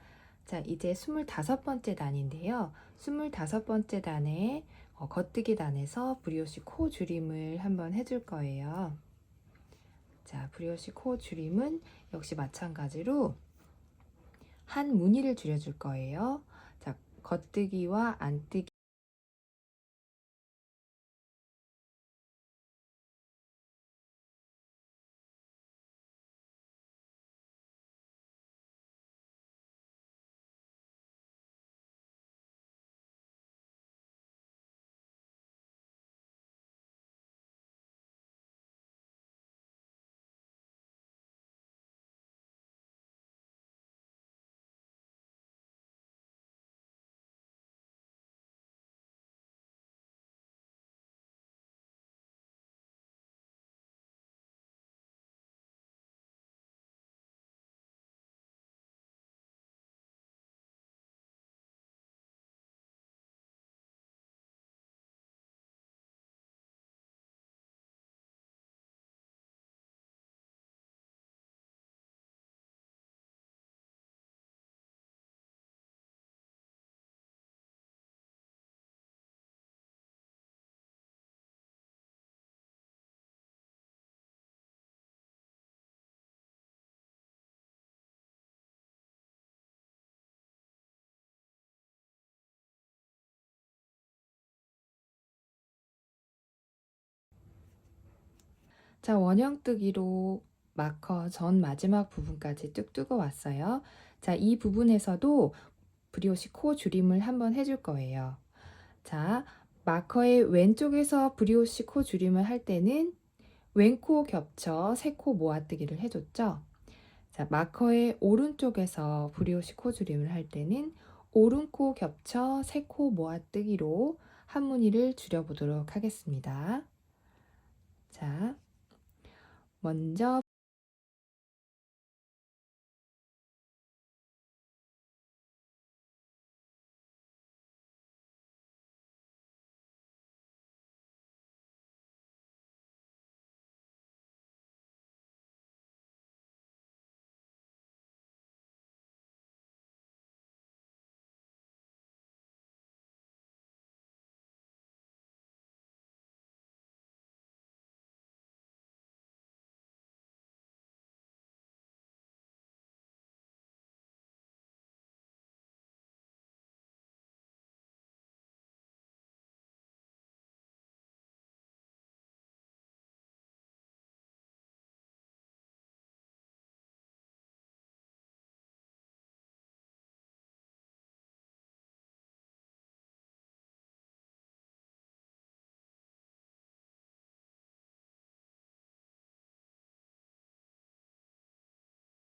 자, 이제 25번째 단인데요. 25번째 단에 겉뜨기 단에서 브리오시 코 줄임을 한번 해줄 거예요. 자, 브리오시 코 줄임은 역시 마찬가지로 한 무늬를 줄여줄 거예요. 자, 겉뜨기와 안뜨기. 자, 원형뜨기로 마커 전 마지막 부분까지 뚝 뜨고 왔어요. 자, 이 부분에서도 브리오시 코 줄임을 한번 해줄 거예요. 자, 마커의 왼쪽에서 브리오시 코 줄임을 할 때는 왼코 겹쳐 세 코 모아뜨기를 해줬죠. 자, 마커의 오른쪽에서 브리오시 코 줄임을 할 때는 오른코 겹쳐 세 코 모아뜨기로 한 무늬를 줄여보도록 하겠습니다. 자, 먼저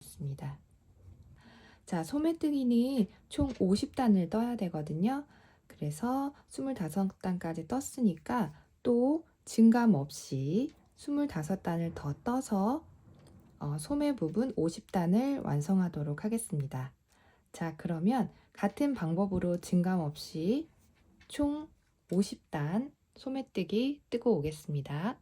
있습니다. 자, 소매뜨기는 총 50단을 떠야 되거든요. 그래서 25단까지 떴으니까 또 증감 없이 25단을 더 떠서 소매 부분 50단을 완성하도록 하겠습니다. 자, 그러면 같은 방법으로 증감 없이 총 50단 소매뜨기 뜨고 오겠습니다.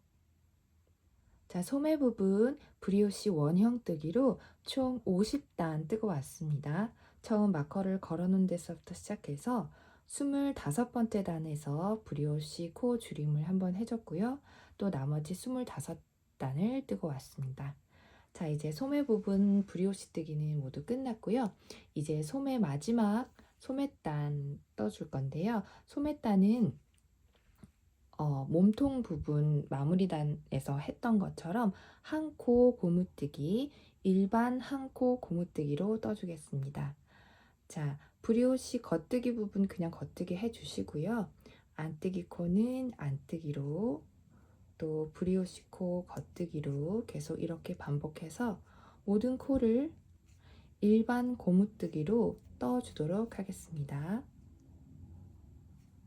자, 소매 부분 브리오시 원형 뜨기로 총 50단 뜨고 왔습니다. 처음 마커를 걸어놓은 데서부터 시작해서 25번째 단에서 브리오시 코 줄임을 한번 해줬고요. 또 나머지 25단을 뜨고 왔습니다. 자, 이제 소매 부분 브리오시 뜨기는 모두 끝났고요. 이제 소매 마지막 소매단 떠줄 건데요. 소매단은 몸통 부분 마무리단에서 했던 것처럼 한 코 고무뜨기, 일반 한 코 고무뜨기로 떠주겠습니다. 자, 브리오시 겉뜨기 부분 그냥 겉뜨기 해주시고요. 안뜨기 코는 안뜨기로, 또 브리오시 코 겉뜨기로 계속 이렇게 반복해서 모든 코를 일반 고무뜨기로 떠주도록 하겠습니다.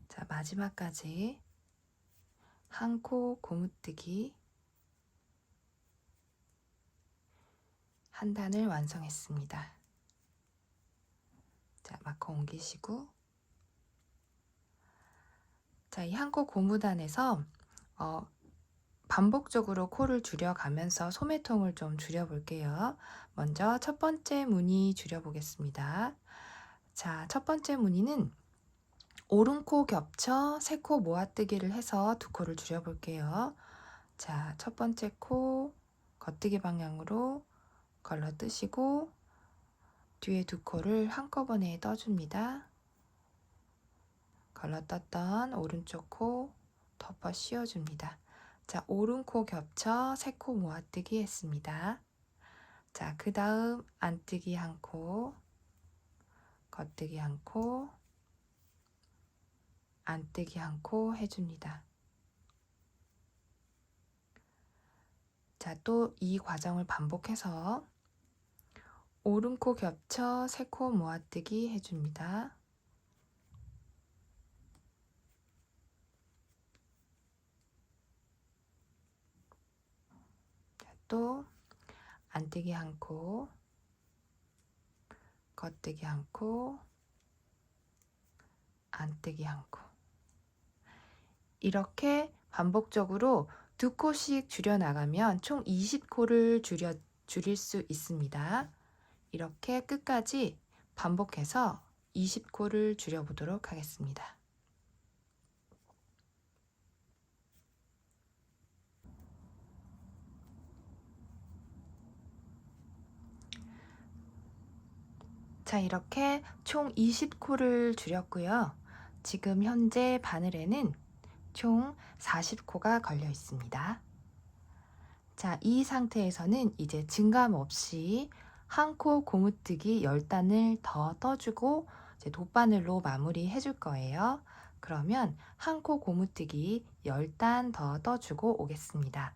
자, 마지막까지 한 코 고무뜨기 한 단을 완성했습니다. 자, 마커 옮기시고 자, 이 한 코 고무단에서 어, 반복적으로 코를 줄여가면서 소매통을 좀 줄여볼게요. 먼저 첫 번째 무늬 줄여보겠습니다. 자, 첫 번째 무늬는 오른코 겹쳐 세 코 모아뜨기를 해서 두 코를 줄여볼게요. 자, 첫 번째 코 겉뜨기 방향으로 걸러뜨시고 뒤에 두 코를 한꺼번에 떠줍니다. 걸러떴던 오른쪽 코 덮어 씌워줍니다. 자, 오른코 겹쳐 세 코 모아뜨기 했습니다. 자, 그 다음 안뜨기 한 코, 겉뜨기 한 코, 안뜨기 한 코 해줍니다. 자, 또 이 과정을 반복해서 오른코 겹쳐 세 코 모아뜨기 해줍니다. 자, 또 안뜨기 한 코, 겉뜨기 한 코, 안뜨기 한 코. 이렇게 반복적으로 두 코씩 줄여나가면 총 20코를 줄일 수 있습니다. 이렇게 끝까지 반복해서 20코를 줄여보도록 하겠습니다. 자, 이렇게 총 20코를 줄였고요. 지금 현재 바늘에는 총 40코가 걸려 있습니다. 자, 이 상태에서는 이제 증감 없이 한 코 고무뜨기 10단을 더 떠주고 이제 돗바늘로 마무리 해줄 거예요. 그러면 한 코 고무뜨기 10단 더 떠주고 오겠습니다.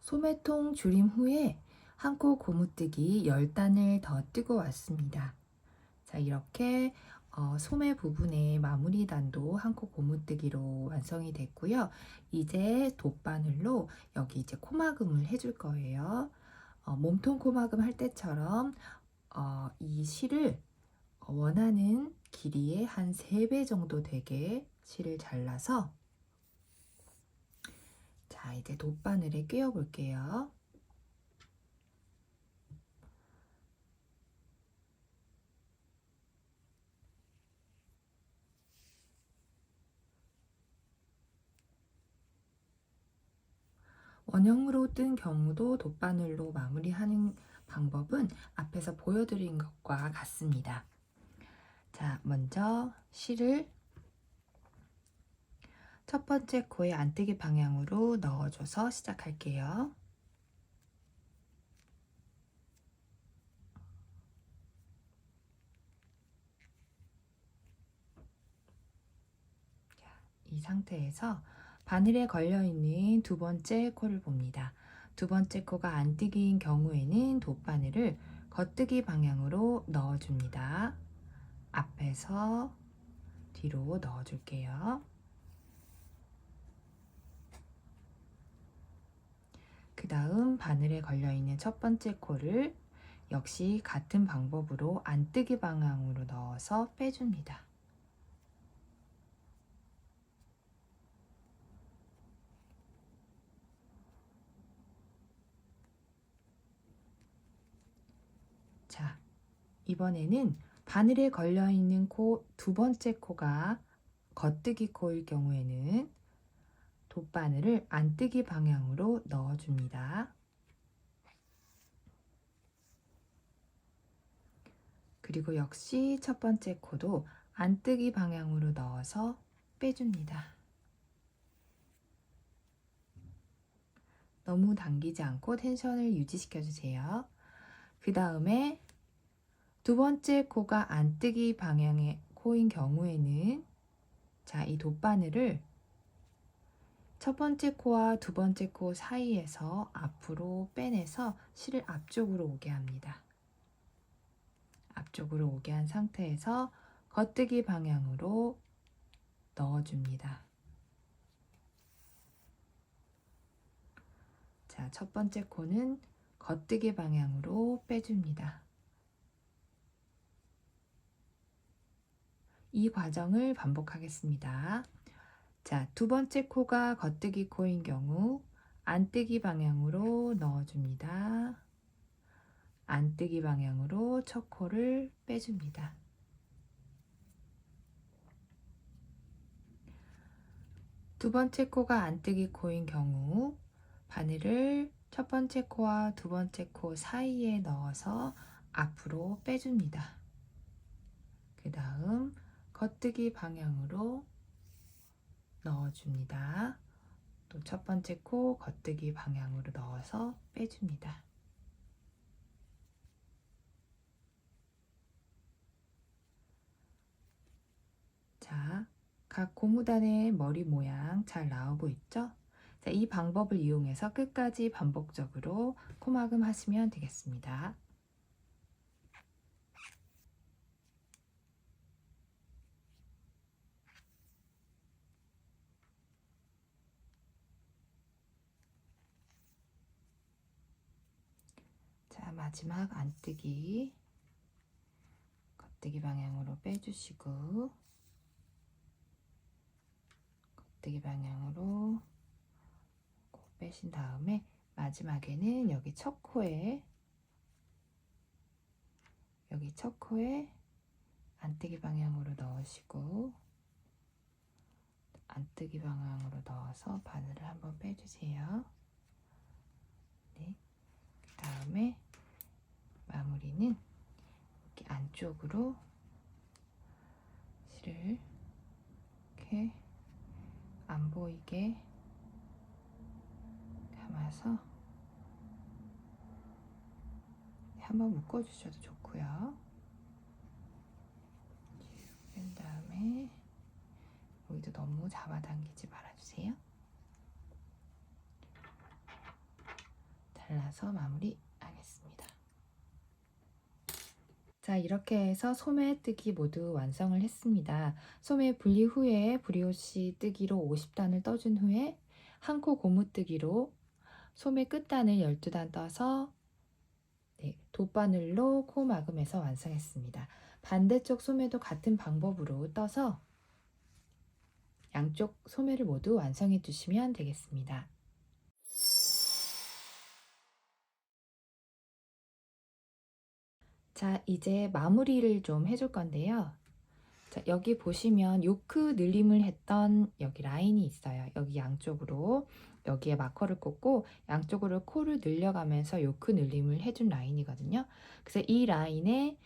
소매통 줄임 후에 한 코 고무뜨기 10단을 더 뜨고 왔습니다. 자, 이렇게 소매 부분의 마무리 단도 한 코 고무뜨기로 완성이 됐고요. 이제 돗바늘로 여기 이제 코막음을 해줄 거예요. 몸통 코막음 할 때처럼 이 실을 원하는 길이의 한 3배 정도 되게 실을 잘라서 자, 이제 돗바늘에 끼워 볼게요. 원형으로 뜬 경우도 돗바늘로 마무리하는 방법은 앞에서 보여드린 것과 같습니다. 자, 먼저 실을 첫 번째 코의 안뜨기 방향으로 넣어줘서 시작할게요. 자, 이 상태에서 바늘에 걸려있는 두 번째 코를 봅니다. 두 번째 코가 안뜨기인 경우에는 돗바늘을 겉뜨기 방향으로 넣어줍니다. 앞에서 뒤로 넣어줄게요. 그 다음 바늘에 걸려있는 첫 번째 코를 역시 같은 방법으로 안뜨기 방향으로 넣어서 빼줍니다. 자, 이번에는 바늘에 걸려있는 코 두 번째 코가 겉뜨기 코일 경우에는 돗바늘을 안뜨기 방향으로 넣어줍니다. 그리고 역시 첫 번째 코도 안뜨기 방향으로 넣어서 빼줍니다. 너무 당기지 않고 텐션을 유지시켜 주세요. 그 다음에 두 번째 코가 안뜨기 방향의 코인 경우에는 자, 이 돗바늘을 첫 번째 코와 두 번째 코 사이에서 앞으로 빼내서 실을 앞쪽으로 오게 합니다. 앞쪽으로 오게 한 상태에서 겉뜨기 방향으로 넣어줍니다. 자, 첫 번째 코는 겉뜨기 방향으로 빼줍니다. 이 과정을 반복하겠습니다. 자, 두 번째 코가 겉뜨기 코인 경우 안뜨기 방향으로 넣어줍니다. 안뜨기 방향으로 첫 코를 빼줍니다. 두 번째 코가 안뜨기 코인 경우 바늘을 첫 번째 코와 두 번째 코 사이에 넣어서 앞으로 빼줍니다. 그 다음 겉뜨기 방향으로 넣어줍니다. 또 첫 번째 코 겉뜨기 방향으로 넣어서 빼줍니다. 자, 각 고무단의 머리 모양 잘 나오고 있죠? 자, 이 방법을 이용해서 끝까지 반복적으로 코막음 하시면 되겠습니다. 자, 마지막 안뜨기 겉뜨기 방향으로 빼주시고 겉뜨기 방향으로 코 빼신 다음에 마지막에는 여기 첫 코에 안뜨기 방향으로 넣으시고 안뜨기 방향으로 넣어서 바늘을 한번 빼주세요. 네. 그 다음에 마무리는 이렇게 안쪽으로 실을 이렇게 안 보이게 감아서 한번 묶어주셔도 좋고요. 뺀 다음에 여기도 너무 잡아당기지 말아주세요. 잘라서 마무리하겠습니다. 자, 이렇게 해서 소매 뜨기 모두 완성을 했습니다. 소매 분리 후에 브리오시 뜨기로 50단을 떠준 후에 한 코 고무 뜨기로 소매 끝단을 12단 떠서 돗바늘로 코 막음해서 완성했습니다. 반대쪽 소매도 같은 방법으로 떠서 양쪽 소매를 모두 완성해 주시면 되겠습니다. 자, 이제 마무리를 좀 해줄 건데요. 자, 여기 보시면 요크 늘림을 했던 여기 라인이 있어요. 여기 양쪽으로 여기에 마커를 꽂고 양쪽으로 코를 늘려가면서 요크 늘림을 해준 라인이거든요. 그래서 이 라인에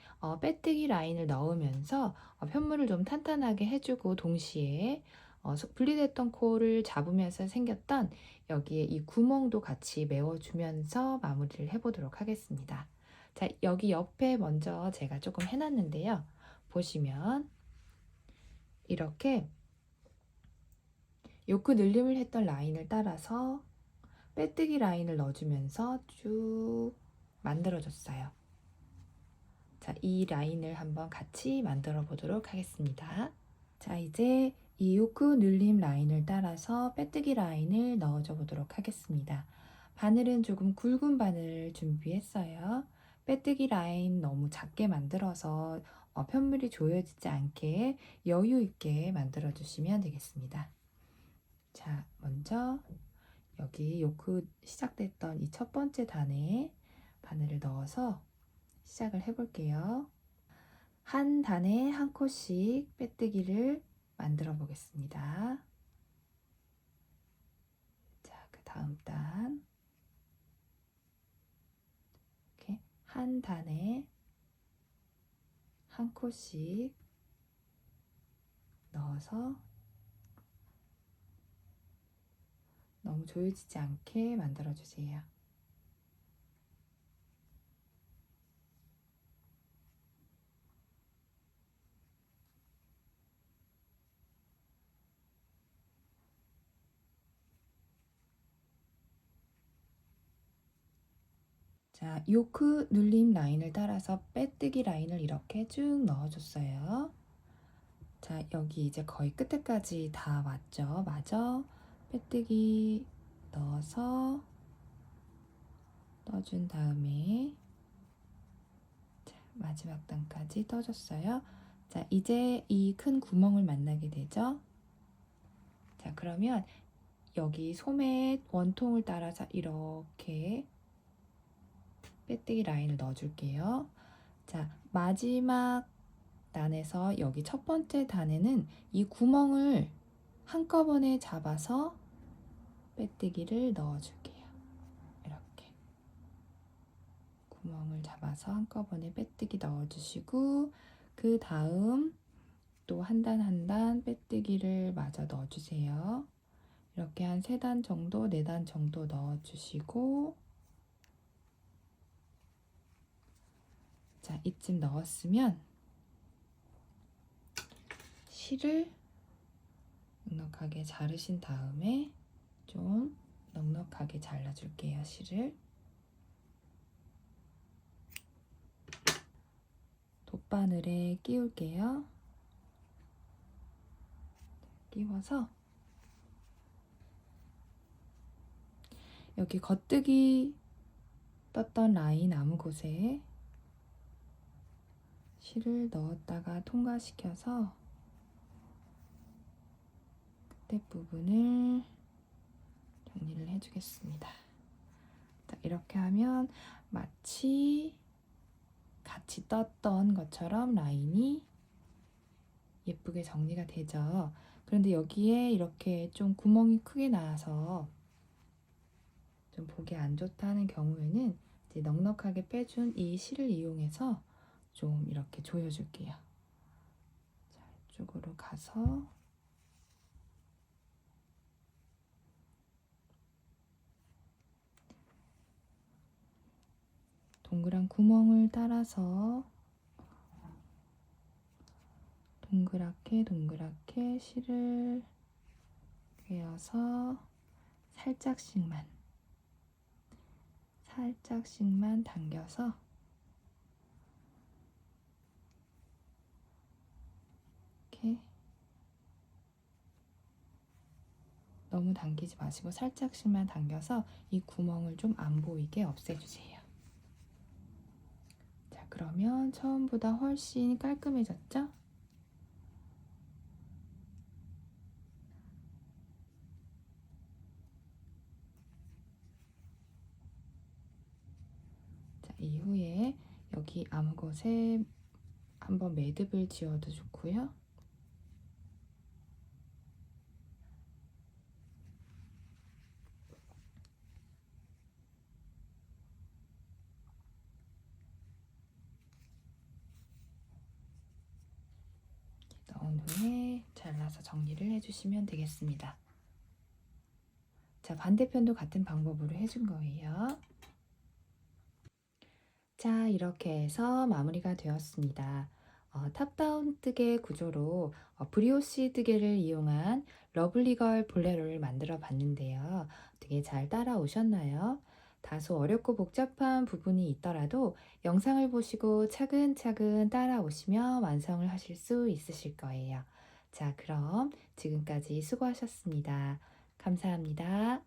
빼뜨기 라인을 넣으면서 편물을 좀 탄탄하게 해주고 동시에 분리됐던 코를 잡으면서 생겼던 여기에 이 구멍도 같이 메워주면서 마무리를 해보도록 하겠습니다. 자, 여기 옆에 먼저 제가 조금 해놨는데요. 보시면 이렇게 요크 늘림을 했던 라인을 따라서 빼뜨기 라인을 넣어주면서 쭉 만들어줬어요. 자, 이 라인을 한번 같이 만들어 보도록 하겠습니다. 자, 이제 이 요크 늘림 라인을 따라서 빼뜨기 라인을 넣어줘 보도록 하겠습니다. 바늘은 조금 굵은 바늘을 준비했어요. 빼뜨기 라인 너무 작게 만들어서 편물이 조여지지 않게 여유 있게 만들어 주시면 되겠습니다. 자, 먼저 여기 요크 시작됐던 이 첫 번째 단에 바늘을 넣어서 시작을 해볼게요. 한 단에 한 코씩 빼뜨기를 만들어 보겠습니다. 자, 그 다음 단 이렇게 한 단에 한 코씩 넣어서 너무 조여지지 않게 만들어 주세요. 자, 요크 눌림 라인을 따라서 빼뜨기 라인을 이렇게 쭉 넣어줬어요. 자, 여기 이제 거의 끝에까지 다 왔죠? 맞아? 빼뜨기 넣어서 떠준 다음에 자, 마지막 단까지 떠줬어요. 자, 이제 이 큰 구멍을 만나게 되죠. 자, 그러면 여기 소매 원통을 따라서 이렇게 빼뜨기 라인을 넣어줄게요. 자, 마지막 단에서 여기 첫 번째 단에는 이 구멍을 한꺼번에 잡아서 빼뜨기를 넣어줄게요. 이렇게 구멍을 잡아서 한꺼번에 빼뜨기 넣어주시고, 그 다음 또 한 단 한 단 빼뜨기를 마저 넣어주세요. 이렇게 한 3단 정도, 4단 정도 넣어주시고, 자, 이쯤 넣었으면 실을 넉넉하게 자르신 다음에 좀 넉넉하게 잘라줄게요. 실을 돗바늘에 끼울게요. 끼워서 여기 겉뜨기 떴던 라인 아무 곳에 실을 넣었다가 통과시켜서 끝에 부분을 정리를 해주겠습니다. 자, 이렇게 하면 마치 같이 떴던 것처럼 라인이 예쁘게 정리가 되죠. 그런데 여기에 이렇게 좀 구멍이 크게 나서 좀 보기 안 좋다는 경우에는 이제 넉넉하게 빼준 이 실을 이용해서 좀 이렇게 조여줄게요. 자, 이쪽으로 가서 동그란 구멍을 따라서 동그랗게 동그랗게 실을 꿰어서 살짝씩만 당겨서 이렇게 너무 당기지 마시고 살짝씩만 당겨서 이 구멍을 좀 안 보이게 없애주세요. 자, 그러면 처음보다 훨씬 깔끔해졌죠? 자, 이후에 여기 아무 곳에 한번 매듭을 지어도 좋고요. 넣은 후에 잘라서 정리를 해주시면 되겠습니다. 자, 반대편도 같은 방법으로 해준 거예요. 자, 이렇게 해서 마무리가 되었습니다. 탑다운 뜨개 구조로 브리오시 뜨개를 이용한 러블리걸 볼레로를 만들어 봤는데요. 되게 잘 따라오셨나요? 다소 어렵고 복잡한 부분이 있더라도 영상을 보시고 차근차근 따라오시면 완성을 하실 수 있으실 거예요. 자, 그럼 지금까지 수고하셨습니다. 감사합니다.